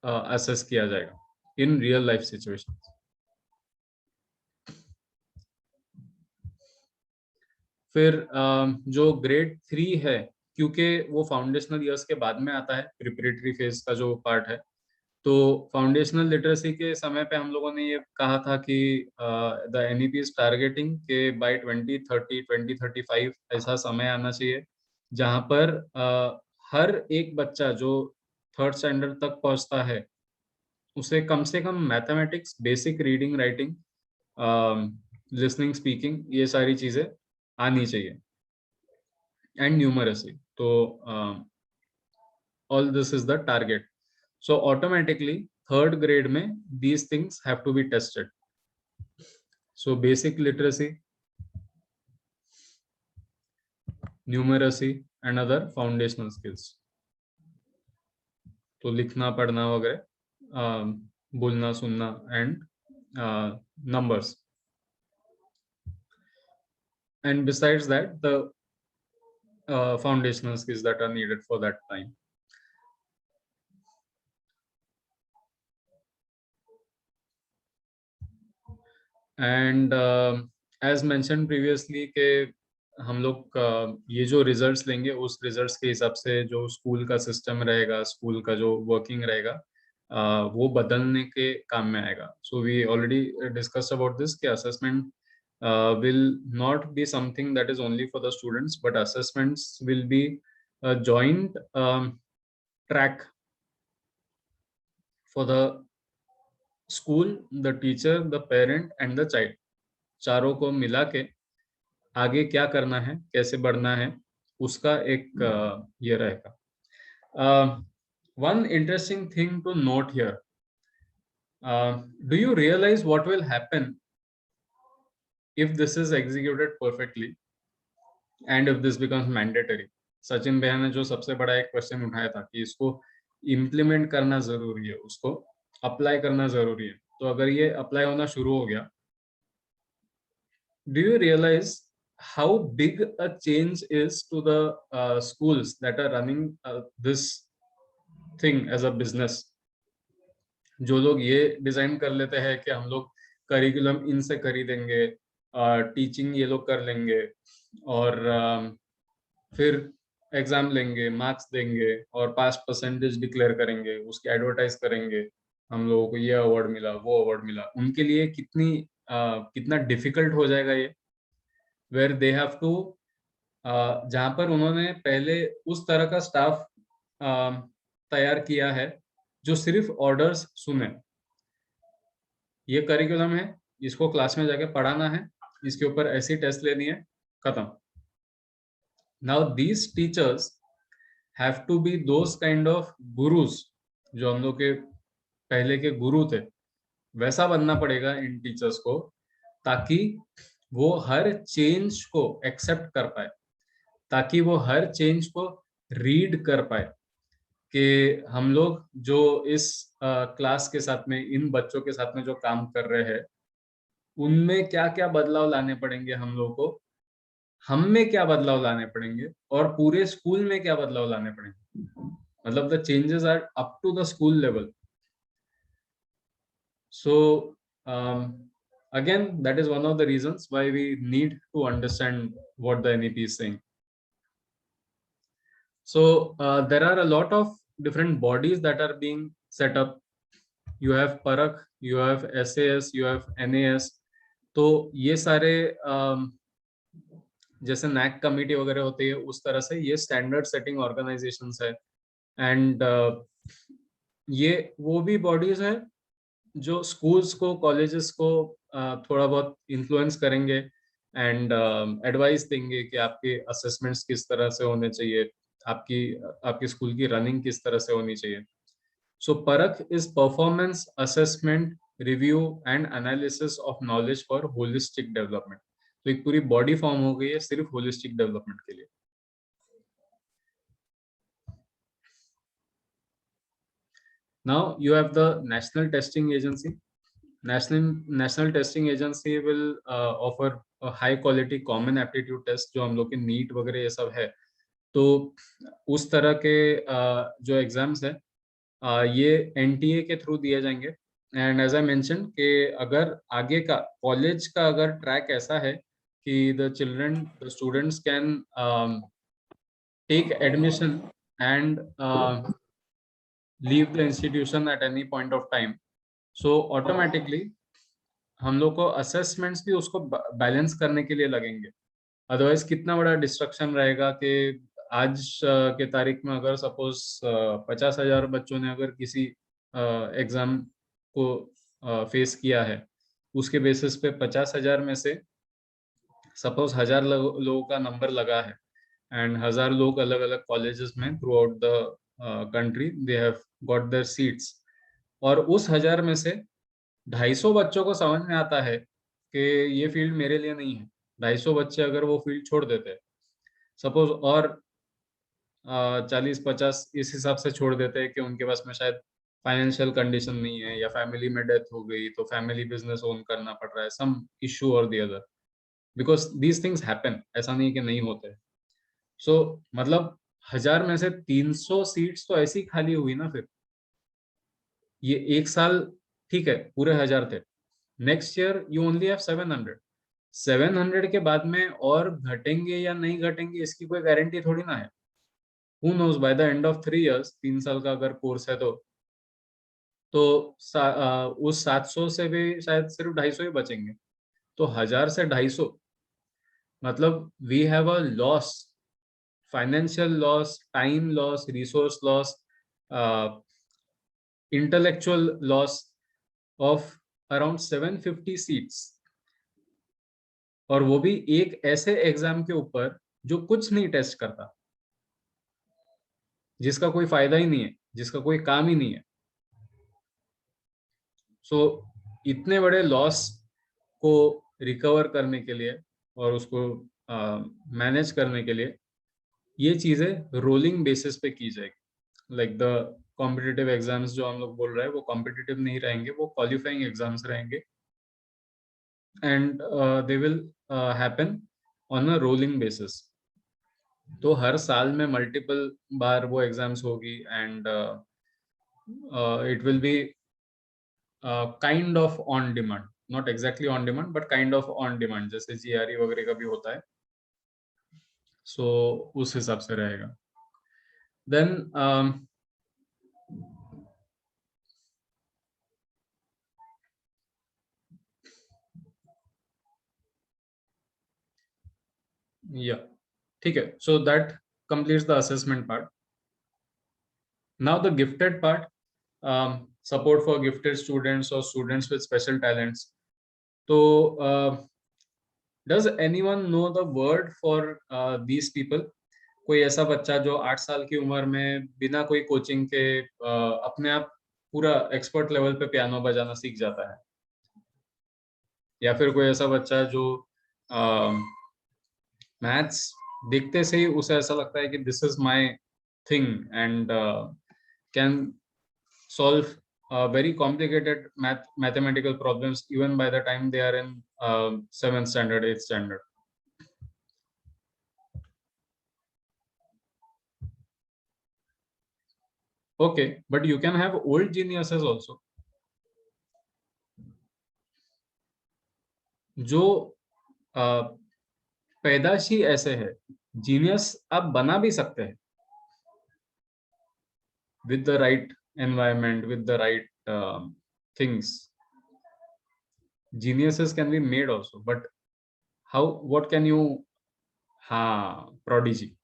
assess किया जाएगा in real life situations। फिर जो ग्रेड 3 है, क्योंकि वो फाउंडेशनल ईयर्स के बाद में आता है, प्रिपरेटरी फेज का जो पार्ट है, तो फाउंडेशनल लिटरेसी के समय पे हम लोगों ने ये कहा था कि द एनईपी इज टारगेटिंग के बाय 2030, 2035 ऐसा समय आना चाहिए जहां पर हर एक बच्चा जो 3rd स्टैंडर्ड तक पहुंचता है उसे कम से कम mathematics, basic reading, writing, listening, speaking, ये सारी चीजें आनी चाहिए, एंड न्यूमरसी। तो all this is the target. So automatically 3rd grade में these things have to be tested. So basic literacy, numeracy and other foundational skills. तो लिखना, पढ़ना वगैरह, बोलना, सुनना and numbers. And besides that, the foundational skills that are needed for that time. And as mentioned previously के हम लोग ये जो रिजल्ट्स लेंगे उस रिजल्ट्स के हिसाब से जो स्कूल का सिस्टम रहेगा, स्कूल का जो वर्किंग रहेगा, वो बदलने के काम में आएगा। So we already discussed about this कि assessment will not be something that is only for the students, but assessments will be a joint track for the school, the teacher, the parent and the child. चारों को मिला के आगे क्या करना है, कैसे बढ़ना है, उसका एक ये रहेगा। One interesting thing to note here, do you realize what will happen if this is executed perfectly and if this becomes mandatory? Sachin भैया ने जो सबसे बड़ा एक क्वेश्चन उठाया था कि इसको इम्प्लीमेंट करना जरूरी है, उसको अप्लाई करना जरूरी है। तो अगर ये अप्लाई होना शुरू हो गया, do you realize how big a change is to the schools that are running this thing as a business? जो लोग ये डिजाइन कर लेते हैं कि हम लोग करिकुलम इनसे खरीदेंगे, टीचिंग ये लोग कर लेंगे और फिर एग्जाम लेंगे, मार्क्स देंगे और पास परसेंटेज डिक्लेयर करेंगे, उसकी एडवर्टाइज करेंगे, हम लोगों को ये अवार्ड मिला, वो अवार्ड मिला। उनके लिए कितना डिफिकल्ट हो जाएगा ये, वेयर दे हैव टू, जहां पर उन्होंने पहले उस तरह का स्टाफ तैयार किया है जो सिर्फ ऑर्डर्स सुने। ये करिकुलम है, इसको क्लास में जाके पढ़ाना है, इसके ऊपर ऐसी टेस्ट लेनी है, खत्म। Now these teachers have to be those kind of gurus, जो हम लोग के पहले के गुरु थे, वैसा बनना पड़ेगा इन टीचर्स को, ताकि वो हर चेंज को एक्सेप्ट कर पाए, ताकि वो हर चेंज को रीड कर पाए कि हम लोग जो इस क्लास के साथ में, इन बच्चों के साथ में जो काम कर रहे हैं, उनमें क्या क्या बदलाव लाने पड़ेंगे हम लोग को, हम में क्या बदलाव लाने पड़ेंगे, और पूरे स्कूल में क्या बदलाव लाने पड़ेंगे. मतलब the changes are up to the school level. So again, that is one of the reasons why we need to understand what the NEP is saying. So there are a lot of different bodies that are being set up. You have Parakh, you have SAS, you have NAS. तो ये सारे जैसे NAC committee वगैरह होती है, उस तरह से ये स्टैंडर्ड सेटिंग ऑर्गेनाइजेशंस है. एंड ये वो भी बॉडीज है जो स्कूल्स को, कॉलेजेस को थोड़ा बहुत इन्फ्लुएंस करेंगे एंड एडवाइस देंगे कि आपके असेसमेंट्स किस तरह से होने चाहिए, आपकी स्कूल की रनिंग किस तरह से होनी चाहिए. सो परख is performance assessment, review and analysis of knowledge for holistic development. तो एक पूरी बॉडी फॉर्म हो गई है सिर्फ होलिस्टिक डेवलपमेंट के लिए. Now you have the National Testing Agency. National Testing Agency will offer a high quality common aptitude test, जो हम लोग के नीट वगैरह ये सब है. तो उस तरह के जो एग्जाम्स है ये NTA के थ्रू दिए जाएंगे. एंड एज आई मेंशन कि अगर आगे का कॉलेज का अगर ट्रैक ऐसा है कि the students can take admission and leave the institution at any point of time, so automatically हम लोग को assessments भी उसको बैलेंस करने के लिए लगेंगे. अदरवाइज कितना बड़ा डिस्ट्रक्शन रहेगा कि आज के तारीख में अगर सपोज 50,000 बच्चों ने अगर किसी एग्जाम को फेस किया है, उसके बेसिस पे 50,000 में से सपोज 1000 लोगों का नंबर लगा है एंड 1000 लोग अलग अलग कॉलेजेस में through out the country they have got there seats, और उस 1000 में से 250 बच्चों को समझ में आता है कि ये फील्ड मेरे लिए नहीं है. 250 बच्चे अगर वो फील्ड छोड़ देते हैं सपोज, और 40-50 इस हिसाब से छोड़ देते हैं कि उनके पास में शायद फाइनेंशियल कंडीशन नहीं है, या फैमिली में डेथ हो गई तो फैमिली बिजनेस ओन करना पड़ रहा है, सम इशू और the other, because these things happen. ऐसा नहीं कि नहीं होते. सो मतलब 1000 में से 300 सीट्स तो ऐसी खाली हुई ना. फिर ये एक साल ठीक है पूरे 1000 थे, next year you only have 700 के बाद में और घटेंगे या नहीं घटेंगे इसकी कोई गारंटी थोड़ी ना है. Who knows, by the end of 3 years, 3 साल का अगर कोर्स है तो उस 700 से भी शायद सिर्फ 250 ही बचेंगे. तो 1000 से 250 मतलब we have a loss, financial loss, time loss, resource loss, intellectual loss of around 750 seats, और वो भी एक ऐसे एग्जाम के ऊपर जो कुछ नहीं टेस्ट करता, जिसका कोई फायदा ही नहीं है, जिसका कोई काम ही नहीं है. सो इतने बड़े लॉस को रिकवर करने के लिए और उसको मैनेज करने के लिए ये चीजें रोलिंग बेसिस पे की जाएगी. लाइक द कॉम्पिटिटिव एग्जाम्स जो हम लोग बोल रहे हैं वो कॉम्पिटिटिव नहीं रहेंगे, वो क्वालिफाइंग एग्जाम्स रहेंगे and they will happen on a rolling basis. तो हर साल में मल्टीपल बार वो एग्जाम्स होगी and it will be kind of on demand, not exactly on demand but kind of on demand, जैसे GRE वगैरह का भी होता है. सो उस हिसाब से रहेगा. देन या ठीक है. So that completes the assessment part. Now the gifted part, support for gifted students or students with special talents. So does anyone know the word for these people? कोई ऐसा बच्चा जो 8 साल की उम्र में बिना कोई कोचिंग के अपने आप पूरा एक्सपर्ट लेवल पे पियानो बजाना सीख जाता है, या फिर कोई ऐसा बच्चा जो मैथ्स देखते से ही उसे ऐसा लगता है कि this is my thing and can solve very complicated mathematical problems even by the time they are in 7th standard, 8th standard. Okay, but you can have old geniuses also, जो पैदाशी ऐसे है, जीनियस आप बना भी सकते हैं with the right environment, with the right things. Geniuses can be made also, but how, what can you, prodigy.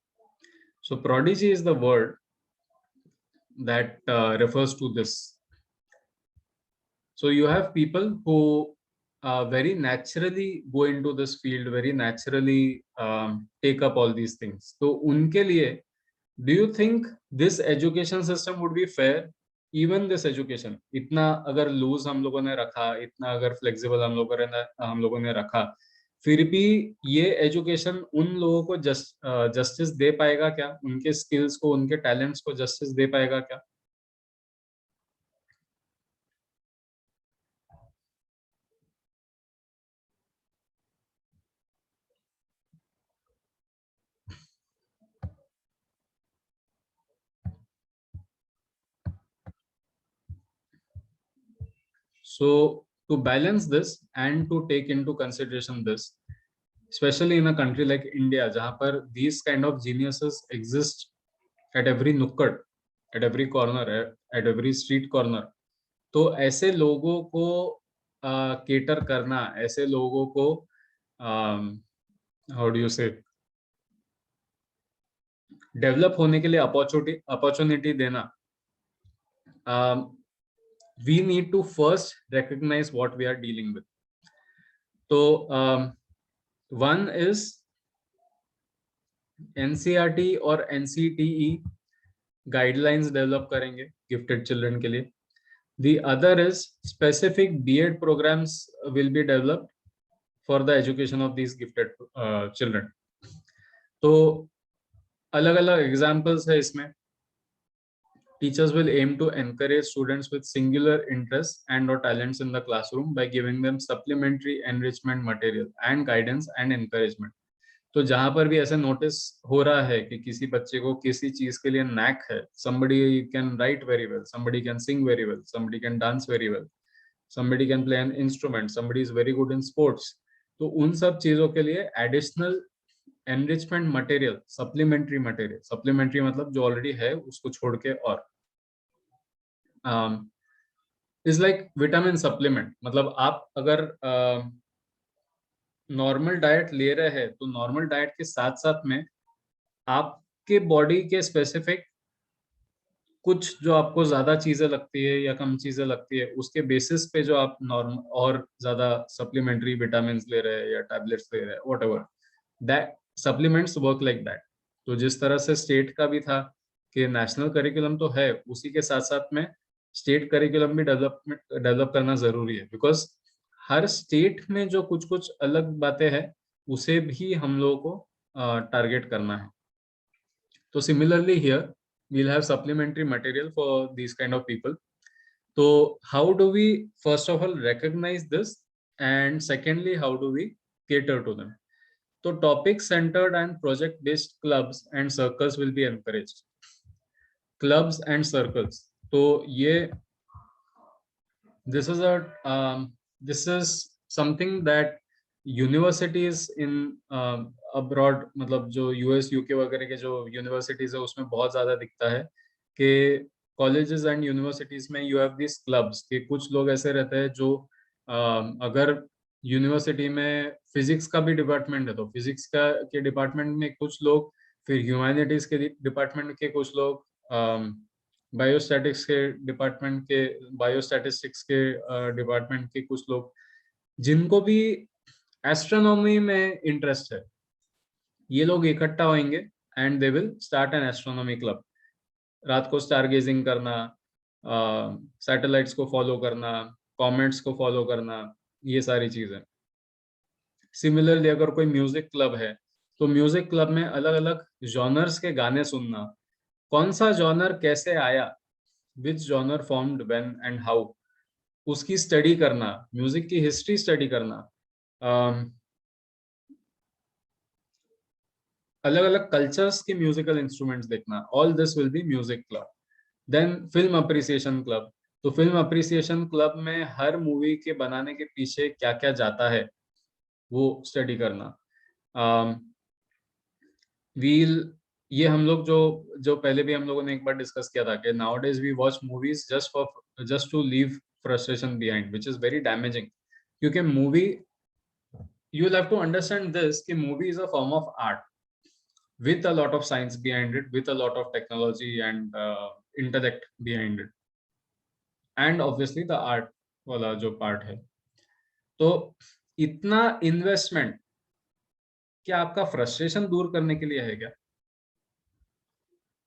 So prodigy is the word that refers to this. So you have people who very naturally go into this field, very naturally take up all these things. So unke liye, do you think this education system would be fair? Even this education, इतना अगर loose हम लोगों ने रखा, इतना अगर flexible हम लोगों ने रखा, फिर भी ये एजुकेशन उन लोगों को जस्टिस दे पाएगा क्या? उनके स्किल्स को, उनके टैलेंट्स को जस्टिस दे पाएगा क्या? So to balance this and to take into consideration this, especially in a country like India, जहाँ पर these kind of geniuses exist at every nukkad, at every corner, at every street corner, तो ऐसे लोगों को cater करना, ऐसे लोगों को how do you say, develop होने के लिए अपॉर्चुनिटी देना, we need to first recognize what we are dealing with. So one is NCERT और NCTE guidelines develop करेंगे gifted children के लिए. The other is specific B.Ed programs will be developed for the education of these gifted children. तो अलग-अलग examples है इसमें. Teachers will aim to encourage students with singular interests and or talents in the classroom by giving them supplementary enrichment material and guidance and encouragement. तो जहां पर भी ऐसा notice हो रहा है कि किसी बच्चे को किसी चीज के लिए नैक है, somebody can write very well, somebody can sing very well, somebody can dance very well, somebody can play an instrument, somebody is very good in sports, तो उन सब चीजों के लिए additional enrichment material, supplementary material, supplementary मतलब जो already है उसको छोड़ के, और इज लाइक विटामिन सप्लीमेंट. मतलब आप अगर नॉर्मल डाइट ले रहे हैं तो नॉर्मल डाइट के साथ साथ में आपके बॉडी के स्पेसिफिक कुछ जो आपको ज्यादा चीजें लगती है या कम चीजें लगती है, उसके बेसिस पे जो आप नॉर्मल और ज्यादा सप्लीमेंट्री विटामिन ले रहे हैं या टैबलेट्स ले रहे हैं, whatever, that supplements work like that. तो जिस तरह से स्टेट का भी था कि नेशनल करिकुलम तो है, उसी के साथ साथ में स्टेट करिकुलम भी डेवलप करना जरूरी है, बिकॉज हर स्टेट में जो कुछ कुछ अलग बातें हैं उसे भी हम लोगों को टारगेट करना है. तो similarly here we'll have supplementary material for these kind of people. So how do we first of all recognize this, and secondly how do we cater to them? So topic centered and project based clubs and circles will be encouraged. Clubs and circles, तो ये this is something that universities in abroad, मतलब जो US UK वगैरह के जो universities है उसमें बहुत ज्यादा दिखता है कि कॉलेजेस एंड यूनिवर्सिटीज में यू हैव दिस क्लब्स कि कुछ लोग ऐसे रहते हैं जो अगर यूनिवर्सिटी में फिजिक्स का भी डिपार्टमेंट है तो फिजिक्स का के डिपार्टमेंट में कुछ लोग, फिर ह्यूमैनिटीज के डिपार्टमेंट के कुछ लोग, बायोस्टैटिस्टिक्स के डिपार्टमेंट के कुछ लोग, जिनको भी एस्ट्रोनॉमी में इंटरेस्ट है, ये लोग इकट्ठा होंगे and they will start an astronomy club. रात को स्टार गेजिंग करना, सैटेलाइट्स को फॉलो करना, कॉमेट्स को फॉलो करना, ये सारी चीजें। सिमिलरली अगर कोई म्यूजिक क्लब है तो म्यूजिक क्लब में अलग अलग जॉनर्स के गाने सुनना, कौन सा जॉनर कैसे आया, which genre formed when and how, उसकी स्टडी करना, म्यूजिक की हिस्ट्री स्टडी करना, अलग अलग कल्चर्स के म्यूजिकल इंस्ट्रूमेंट्स देखना, all this will be music club. Then film appreciation club, तो फिल्म अप्रिसिएशन क्लब में हर मूवी के बनाने के पीछे क्या क्या जाता है वो स्टडी करना। वील ये हम लोग जो पहले भी हम लोगों ने एक बार डिस्कस किया था कि nowadays we watch movies just to leave frustration behind, which is very damaging. क्योंकि movie, you will have to understand this कि movie is a form of art with a lot of science behind it, with a lot of technology and intellect behind it, and obviously the art वाला जो part है। तो इतना investment क्या आपका frustration दूर करने के लिए है क्या?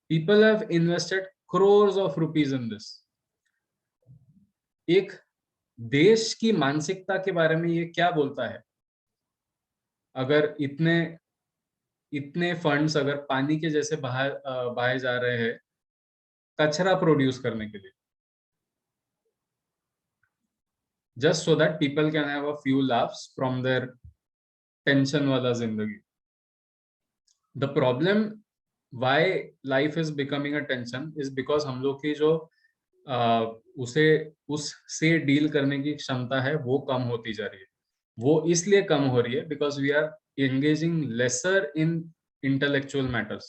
People have invested crores of rupees in this। एक देश की मानसिकता के बारे में ये क्या बोलता है अगर इतने फंड्स अगर पानी के जैसे बहाए जा रहे हैं कचरा प्रोड्यूस करने के लिए, just so that people can have a few laughs from their tension वाला जिंदगी। The problem why life is becoming a tension is because हम लोग की जो उससे डील करने की क्षमता है वो कम होती जा रही है। वो इसलिए कम हो रही है because we are engaging lesser in intellectual matters।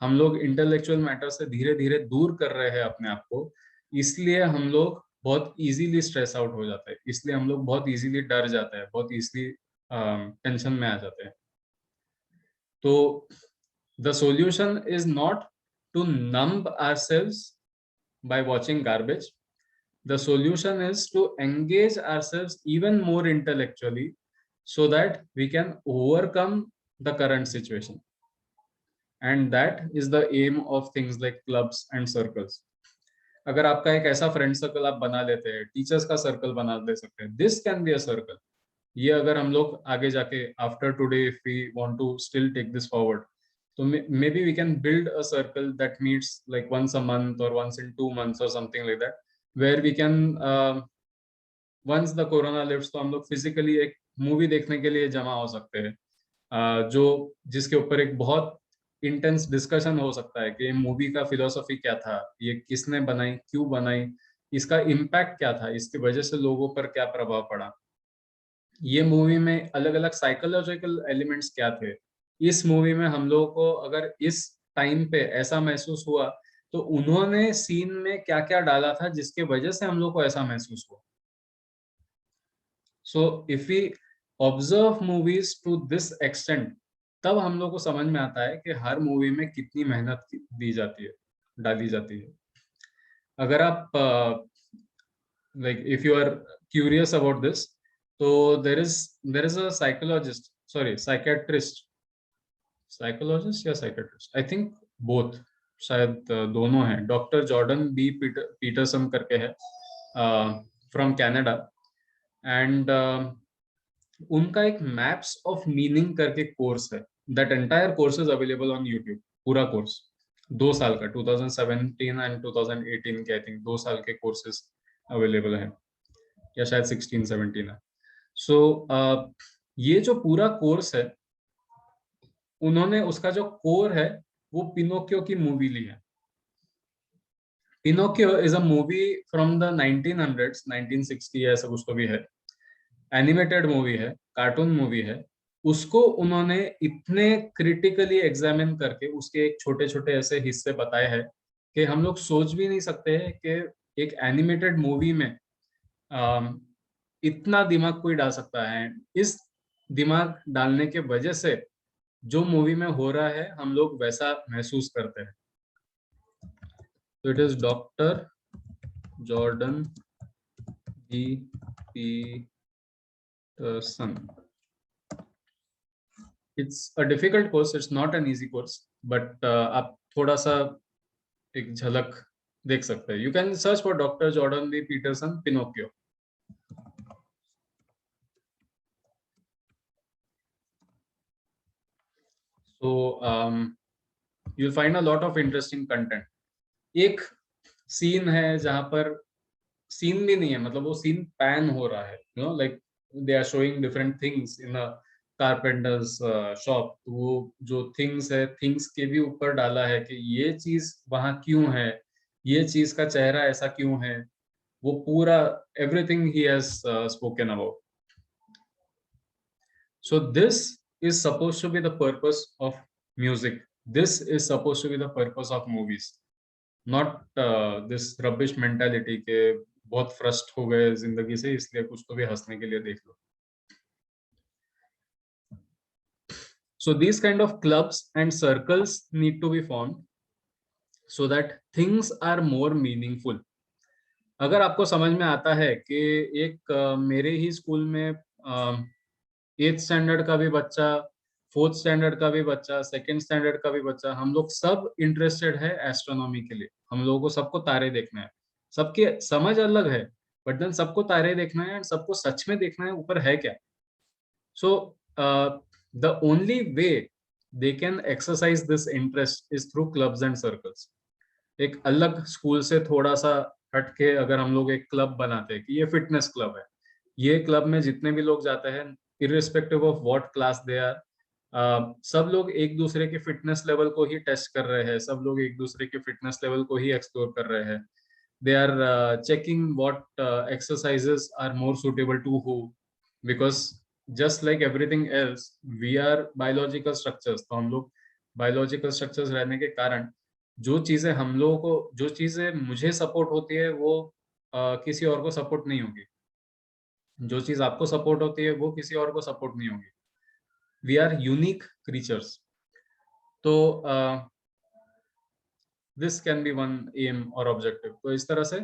हम लोग इंटेलेक्चुअल मैटर से धीरे धीरे दूर कर रहे हैं अपने आप को, इसलिए हम लोग बहुत इजीली स्ट्रेस आउट हो जाते हैं, इसलिए हम लोग बहुत इजीली डर जाते हैं, बहुत इजीली टेंशन में आ जाते हैं। तो the solution is not to numb ourselves by watching garbage. The solution is to engage ourselves even more intellectually so that we can overcome the current situation. And that is the aim of things like clubs and circles. अगर आपका एक ऐसा friend circle आप बना लेते हैं, teachers का circle बना ले सकते हैं, this can be a circle. ये अगर हम लोग आगे जाके after today if we want to still take this forward, तो maybe we can build a circle that meets like once a month or once in 2 months or something like that, where we can once the corona lifts तो हम लोग physically एक movie देखने के लिए जमा हो सकते हैं, जो जिसके ऊपर एक बहुत इंटेंस डिस्कशन हो सकता है कि मूवी का फिलोसफी क्या था, ये किसने बनाई, क्यों बनाई, इसका इम्पैक्ट क्या था, इसकी वजह से लोगों पर क्या प्रभाव पड़ा, ये मूवी में अलग अलग साइकोलॉजिकल एलिमेंट्स क्या थे, इस मूवी में हम लोगों को अगर इस टाइम पे ऐसा महसूस हुआ तो उन्होंने सीन में क्या क्या डाला था जिसके वजह से हम लोग को ऐसा महसूस हुआ। So if we observe movies to this extent, तब हम लोग को समझ में आता है कि हर मूवी में कितनी मेहनत दी जाती है, डाली जाती है। अगर आप like if you are curious about this, तो देयर इज अ साइकोलॉजिस्ट या साइकेट्रिस्ट, आई थिंक बोथ, शायद दोनों हैं, डॉक्टर जॉर्डन बी पीटरसन करके है फ्रॉम कनाडा, एंड उनका एक मैप्स ऑफ मीनिंग करके कोर्स है। That entire course is available on YouTube, पूरा कोर्स 2 साल का, 2017 एंड 2018 के आई थिंक 2 साल के कोर्सेज अवेलेबल हैं, या शायद 16-17 है। सो ये जो पूरा कोर्स है, उन्होंने उसका जो कोर है वो पिनोकियो की मूवी ली है। Pinocchio is a movie from the 1900s, 1960 ऐसा कुछ तो भी है, एनिमेटेड मूवी है, कार्टून मूवी है। उसको उन्होंने इतने क्रिटिकली एग्जामिन करके उसके एक छोटे छोटे ऐसे हिस्से बताए हैं कि हम लोग सोच भी नहीं सकते हैं कि एक एनिमेटेड मूवी में इतना दिमाग कोई डाल सकता है। इस दिमाग डालने के वजह से जो मूवी में हो रहा है हम लोग वैसा महसूस करते हैं। तो it is doctor Jordan B Peterson. It's a difficult course, it's not an easy course, but आप थोड़ा सा एक झलक देख सकते हैं. You can search for doctor Jordan B Peterson Pinocchio. So you'll find a lot of interesting content. एक scene है जहां पर सीन भी नहीं है, मतलब वो सीन पैन हो रहा है, you know, like they are showing different things in a carpenter's shop. वो जो थिंग्स है, थिंग्स के भी ऊपर डाला है कि ये चीज वहां क्यों है, ये चीज का चेहरा ऐसा क्यों है, वो पूरा everything he has spoken about. So this is supposed to be the purpose of music. This is supposed to be the purpose of movies. Not this rubbish mentality के बहुत फ्रस्ट हो गए जिंदगी से, इसलिए कुछ तो भी हंसने के लिए देख लो. So these kind of clubs and circles need to be formed so that things are more meaningful. अगर आपको समझ में आता है कि एक मेरे ही स्कूल में 8th स्टैंडर्ड का भी बच्चा, 4th स्टैंडर्ड का भी बच्चा, 2nd स्टैंडर्ड का भी बच्चा, हम लोग सब इंटरेस्टेड है एस्ट्रोनॉमी के लिए. हम लोगों को सबको तारे देखना है, सबकी समझ अलग है, बट देन सबको तारे देखना है, सबको सच में देखना है ऊपर है क्या. So the only way they can exercise this interest is through clubs and circles. एक अलग स्कूल से थोड़ा सा हटके अगर हम लोग एक क्लब बनाते हैं कि ये फिटनेस क्लब है, ये क्लब में जितने भी लोग जाते हैं irrespective of what class they are, सब लोग एक दूसरे के फिटनेस लेवल को ही टेस्ट कर रहे हैं, सब लोग एक दूसरे के फिटनेस लेवल को ही एक्सप्लोर कर रहे हैं. They are checking what exercises are more suitable to who, because just like everything else we are biological structures. तो हम लोग बायोलॉजिकल स्ट्रक्चर्स रहने के कारण जो चीजें हम लोगों को, जो चीजें मुझे सपोर्ट होती है वो किसी और को सपोर्ट नहीं होगी, जो चीज आपको सपोर्ट होती है वो किसी और को सपोर्ट नहीं होगी. We are unique creatures. तो this can be one aim और ऑब्जेक्टिव. तो इस तरह से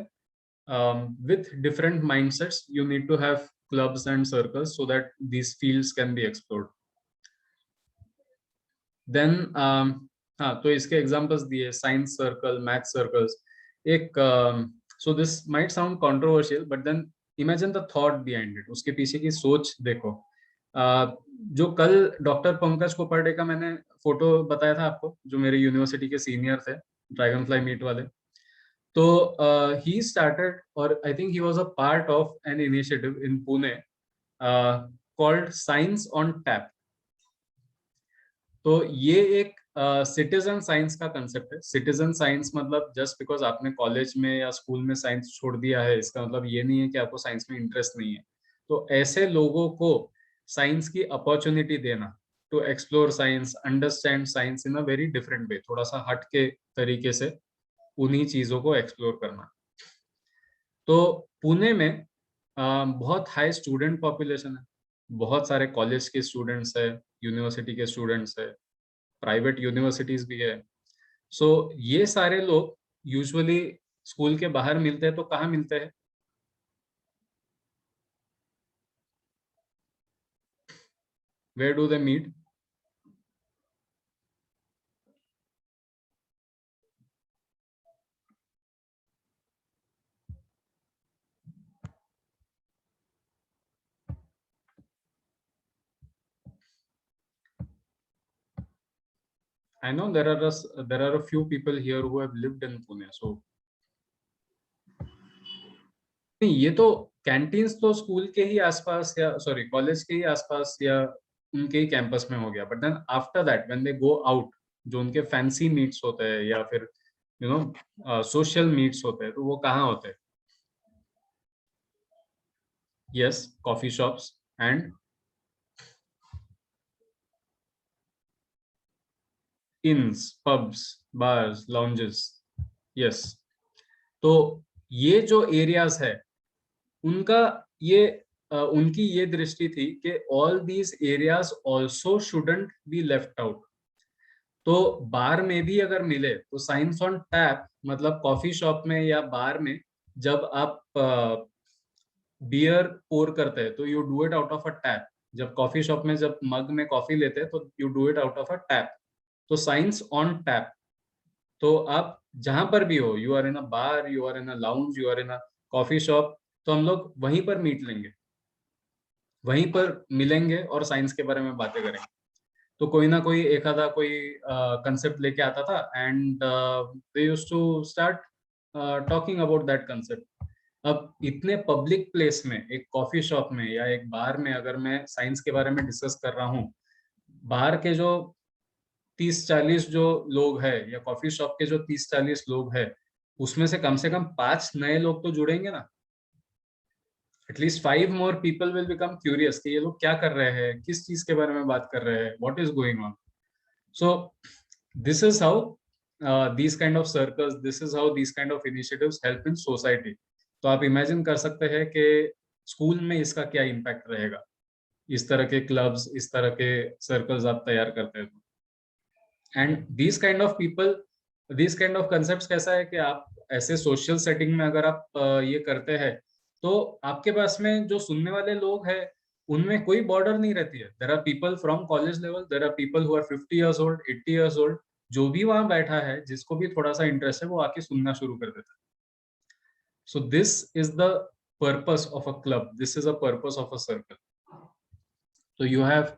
with different mindsets you need to have clubs and circles so that these fields can be explored. Then हाँ, तो इसके एग्जांपल्स दिए, साइंस सर्कल, मैथ सर्कल्स. एक so this might sound controversial, but then imagine the thought behind it. उसके पीछे की सोच देखो. जो कल डॉक्टर पंकज कोपर्डे का मैंने फोटो बताया था आपको, जो मेरे यूनिवर्सिटी के सीनियर थे, ड्रैगन फ्लाई मीट वाले. तो ही स्टार्टेड, और I think he was a part of an initiative in Pune called science on tap. तो ये एक सिटीजन साइंस का कंसेप्ट है. सिटीजन साइंस मतलब जस्ट बिकॉज आपने कॉलेज में या स्कूल में साइंस छोड़ दिया है, इसका मतलब ये नहीं है कि आपको साइंस में इंटरेस्ट नहीं है. तो ऐसे लोगों को साइंस की अपॉर्चुनिटी देना to explore science, understand science in a very different way, थोड़ा सा हट के तरीके से उन्हीं चीजों को एक्सप्लोर करना. तो पुणे में बहुत हाई स्टूडेंट पॉपुलेशन है, बहुत सारे कॉलेज के स्टूडेंट्स है, यूनिवर्सिटी के स्टूडेंट्स है, प्राइवेट यूनिवर्सिटीज भी है. सो ये सारे लोग यूजुअली स्कूल के बाहर मिलते हैं. तो कहाँ मिलते हैं? Where do they meet? I know there are a few people here who have lived in Pune. So नहीं, ये तो कैंटीन्स तो स्कूल के ही आसपास या सॉरी कॉलेज के ही आसपास या उनके ही कैंपस में हो गया. But then after that when they go out, जो उनके फैंसी मीट्स होते हैं या फिर यू नो सोशल मीट्स होते हैं, तो वो कहाँ होते हैं? Yes, coffee shops and inns, pubs, bars, lounges. Yes. तो ये जो एरियाज है उनका ये उनकी ये दृष्टि थी कि all these areas also shouldn't be left out. तो बार में भी अगर मिले तो साइंस ऑन टैप, मतलब कॉफी शॉप में या बार में जब आप बियर पोर करते हैं तो you do it out of a tap. जब कॉफी शॉप में जब मग में कॉफी लेते हैं तो you do it out of a tap, तो साइंस ऑन टैप। तो आप जहां पर भी हो, you are in a bar, you are in a lounge, you are in a coffee shop, तो हम लोग वहीं पर मीट लेंगे, वहीं पर मिलेंगे और साइंस के बारे में बातें करेंगे। तो कोई ना कोई एक आधा कोई कंसेप्ट लेके आता था and they used to start talking about that concept. अब इतने पब्लिक प्लेस में, एक कॉफी शॉप में या एक बार में अगर मैं साइंस के बारे में डिस्कस कर रहा हूँ, बाहर के जो 30-40 जो लोग हैं या कॉफी शॉप के जो 30-40 लोग हैं, उसमें से कम 5 नए लोग तो जुड़ेंगे ना। At least 5 more people will become curious कि ये लोग क्या कर रहे हैं, किस चीज के बारे में बात कर रहे हैं, what is going on. So this is how these kind of circles, this is how these kind of initiatives help in society। तो आप इमेजिन कर सकते हैं कि स्कूल में इसका क्या इम्पैक्ट रहेगा, इस तरह के क्लब्स, इस तरह के सर्कल्स आप तैयार करते हैं तो। And this kind of people, this kind of concept कैसा है कि आप ऐसे सोशल सेटिंग में अगर आप ये करते हैं तो आपके पास में जो सुनने वाले लोग हैं उनमें कोई बॉर्डर नहीं रहती है। There are people from college level, there are people who are 50 years old, 80 years old, जो भी वहां बैठा है, जिसको भी थोड़ा सा इंटरेस्ट है, वो आके सुनना शुरू कर देता है। So this is the purpose of a club, this is a purpose of a circle. तो you have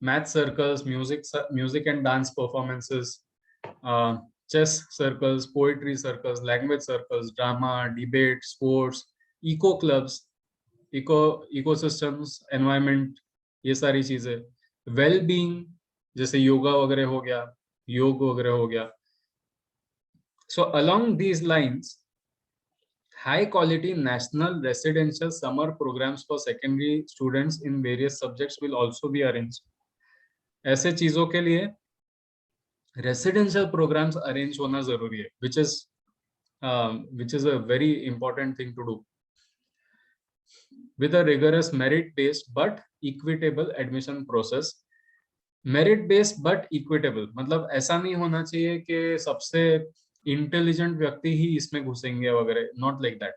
math circles, music and dance performances, chess circles, poetry circles, language circles, drama, debate, sports, eco clubs, ecosystems, environment, ये सारी चीजें, well being जैसे योगा वगैरह हो गया, योग वगैरह हो गया। So along these lines, high quality national residential summer programs for secondary students in various subjects will also be arranged। ऐसे चीजों के लिए रेसिडेंशियल प्रोग्राम्स अरेंज होना जरूरी है, which is a very important thing to do with a rigorous merit based but equitable admission process। Merit based but equitable मतलब ऐसा नहीं होना चाहिए कि सबसे इंटेलिजेंट व्यक्ति ही इसमें घुसेंगे वगैरह, not like that.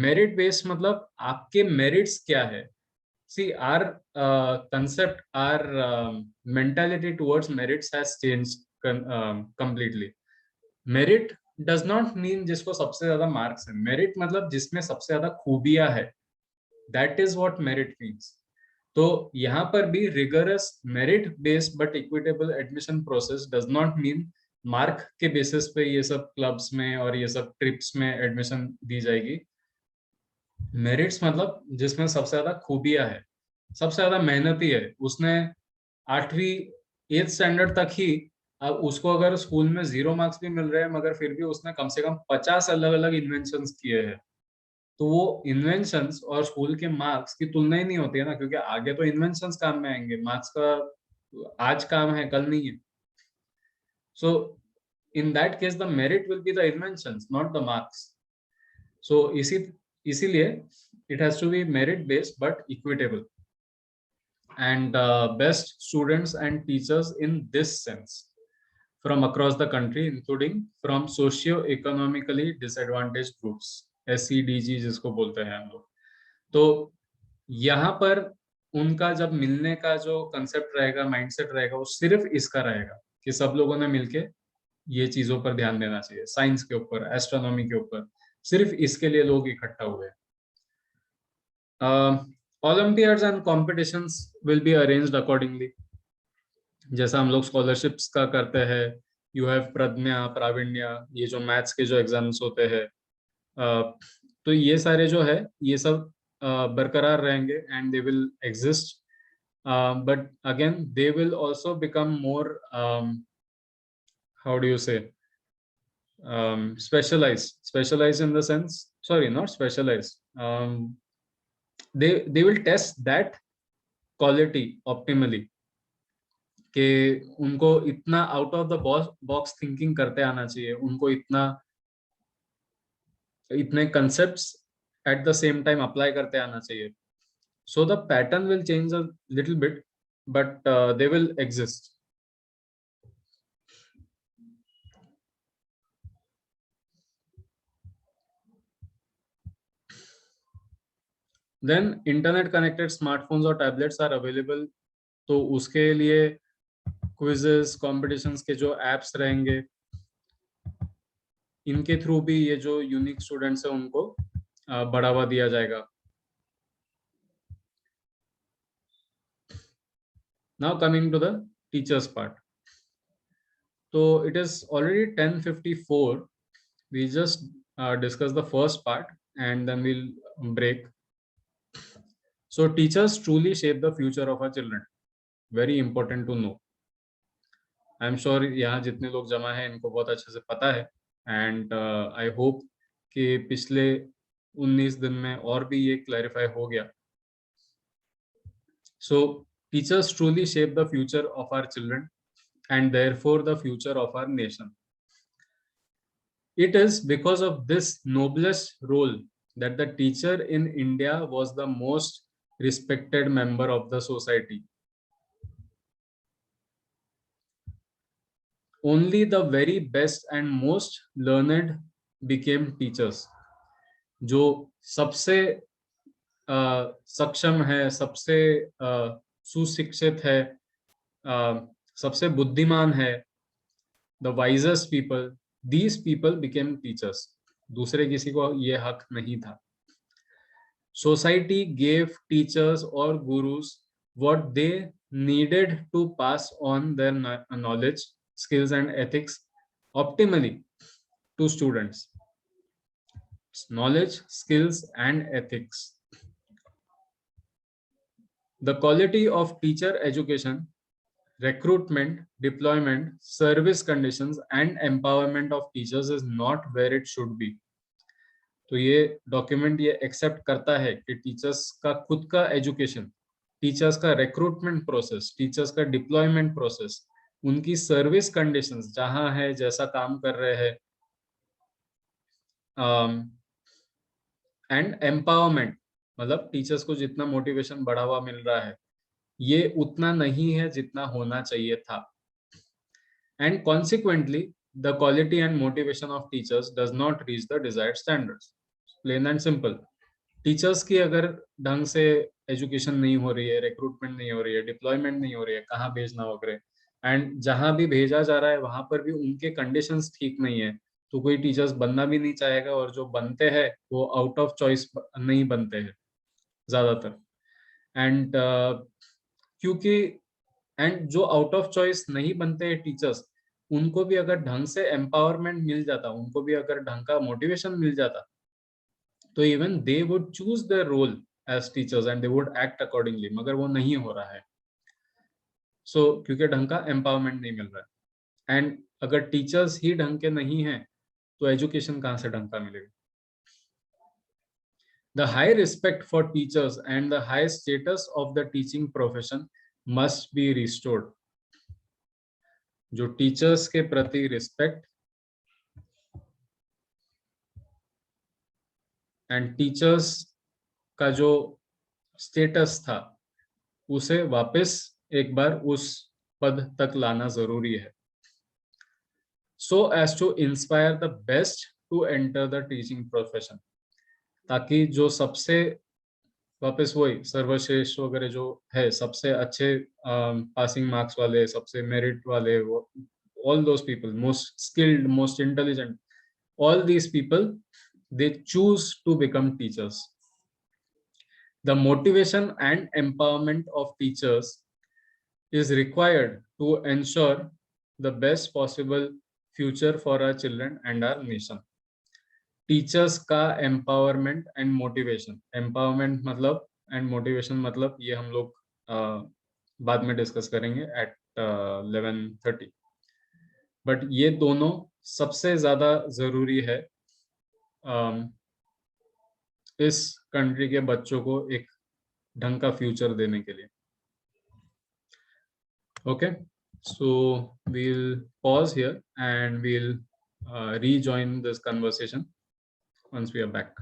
Merit based मतलब आपके मेरिट्स क्या है। See, our concept, our mentality towards merits has changed completely। Merit does not mean जिसको सबसे ज्यादा मार्क्स है। मेरिट मतलब जिसमें सबसे ज्यादा खूबियां है, that is what merit means। तो यहाँ पर भी rigorous merit based but equitable admission process does not mean mark के बेसिस पे ये सब क्लब्स में और ये सब ट्रिप्स में एडमिशन दी जाएगी। मेरिट्स मतलब जिसमें सबसे ज्यादा खूबियां है, सबसे ज्यादा मेहनती है, उसने 8वीं 8th स्टैंडर्ड तक ही, अब उसको अगर स्कूल में 0 मार्क्स भी मिल रहे हैं मगर फिर भी उसने कम से कम 50 अलग अलग इन्वेंशंस किए हैं। तो वो इन्वेंशंस और स्कूल के मार्क्स की तुलना ही नहीं होती है ना, क्योंकि आगे तो इन्वेंशंस काम में आएंगे, मार्क्स का आज काम है कल नहीं है। So in that case the merit will be the inventions, not the marks. So इसीलिए it has to be merit based but equitable and best students and teachers in this sense from across the country including from socio-economically disadvantaged groups, SEDG जिसको बोलते हैं हम लोग। तो यहाँ पर उनका जब मिलने का जो कंसेप्ट रहेगा, माइंडसेट रहेगा, वो सिर्फ इसका रहेगा कि सब लोगों ने मिलके ये चीजों पर ध्यान देना चाहिए, साइंस के ऊपर, एस्ट्रोनॉमी के ऊपर, सिर्फ इसके लिए लोग इकट्ठा हुए हैं। Olympiads and competitions will be arranged accordingly। जैसा हम लोग स्कॉलरशिप्स का करते हैं, यू हैव प्रज्ञा, प्रावीण्य, ये जो मैथ्स के जो एग्जाम्स होते हैं, तो ये सारे जो है ये सब बरकरार रहेंगे and they will exist, but again they will also become more, how do you से, specialized in the sense, sorry, not specialized, they will test that quality optimally कि उनको इतना out of the box thinking करते आना चाहिए, उनको इतने concepts at the same time apply करते आना चाहिए। So the pattern will change a little bit but they will exist. Then internet connected smartphones और टैबलेट्स आर अवेलेबल, तो उसके लिए क्विजेस, कॉम्पिटिशन्स के जो एप्स रहेंगे, इनके थ्रू भी ये जो यूनिक स्टूडेंट्स है उनको बढ़ावा दिया जाएगा. Now coming to the teachers part. So it is already 10:54. We just discussed the first part and then we'll break. So teachers truly shape the future of our children. Very important to know. I am sure यहाँ जितने लोग जमा हैं इनको बहुत अच्छे से पता है, and I hope कि पिछले 19 दिन में और भी ये क्लैरिफाई हो गया. So teachers truly shape the future of our children and therefore the future of our nation. It is because of this noblest role that the teacher in India was the most respected member of the society. Only the very best and most learned became teachers. जो सबसे सक्षम है, सबसे सुशिक्षित है, सबसे बुद्धिमान है, the wisest people, these people became teachers. दूसरे किसी को ये हक नहीं था. Society gave teachers or gurus what they needed to pass on their knowledge, skills and ethics optimally to students. Knowledge, skills and ethics. The quality of teacher education, recruitment, deployment, service conditions and empowerment of teachers is not where it should be. तो ये document ये accept करता है कि teachers का खुद का education, teachers का रिक्रूटमेंट प्रोसेस, टीचर्स का डिप्लॉयमेंट प्रोसेस, उनकी सर्विस कंडीशंस जहां है, जैसा काम कर रहे हैं, एंड एम्पावरमेंट मतलब टीचर्स को जितना मोटिवेशन बढ़ावा मिल रहा है ये उतना नहीं है जितना होना चाहिए था. And consequently the quality and motivation of teachers does not reach the desired standards. Plain and simple. Teachers की अगर ढंग से एजुकेशन नहीं हो रही है, रिक्रूटमेंट नहीं हो रही है, डिप्लॉयमेंट नहीं हो रही है, कहाँ भेजना वगैरह, एंड जहां भी भेजा जा रहा है वहां पर भी उनके कंडीशंस ठीक नहीं है, तो कोई टीचर्स बनना भी नहीं चाहेगा, और जो बनते हैं वो आउट ऑफ चॉइस नहीं बनते हैं ज्यादातर. एंड क्योंकि एंड जो आउट ऑफ चॉइस नहीं बनते हैं टीचर्स, उनको भी अगर ढंग से एम्पावरमेंट मिल जाता, उनको भी अगर ढंग का मोटिवेशन मिल जाता, तो even they would choose their role as teachers and they would act accordingly, मगर वो नहीं हो रहा है. सो क्योंकि ढंग का एम्पावरमेंट नहीं मिल रहा है, एंड अगर टीचर्स ही ढंग के नहीं है तो एजुकेशन कहाँ से ढंग का मिलेगा. The high respect for teachers and the high status of the teaching profession must be restored. जो टीचर्स के प्रति रिस्पेक्ट एंड टीचर्स का जो स्टेटस था उसे वापस एक बार उस पद तक लाना जरूरी है. So as to inspire the best to enter the teaching profession, ताकि जो सबसे वापस वही सर्वश्रेष्ठ वगैरह जो है, सबसे अच्छे पासिंग मार्क्स वाले, सबसे मेरिट वाले, वो all those people, most skilled, most intelligent, all these people, they choose to become teachers. The motivation and empowerment of teachers is required to ensure the best possible future for our children and our nation. Teachers का empowerment and motivation, empowerment मतलब and motivation मतलब ये हम लोग बाद में discuss करेंगे eight 11:30. But ये दोनों सबसे ज्यादा जरूरी है इस कंट्री के बच्चों को एक ढंग का फ्यूचर देने के लिए. Okay, so we'll pause here and we'll rejoin this conversation once we are back.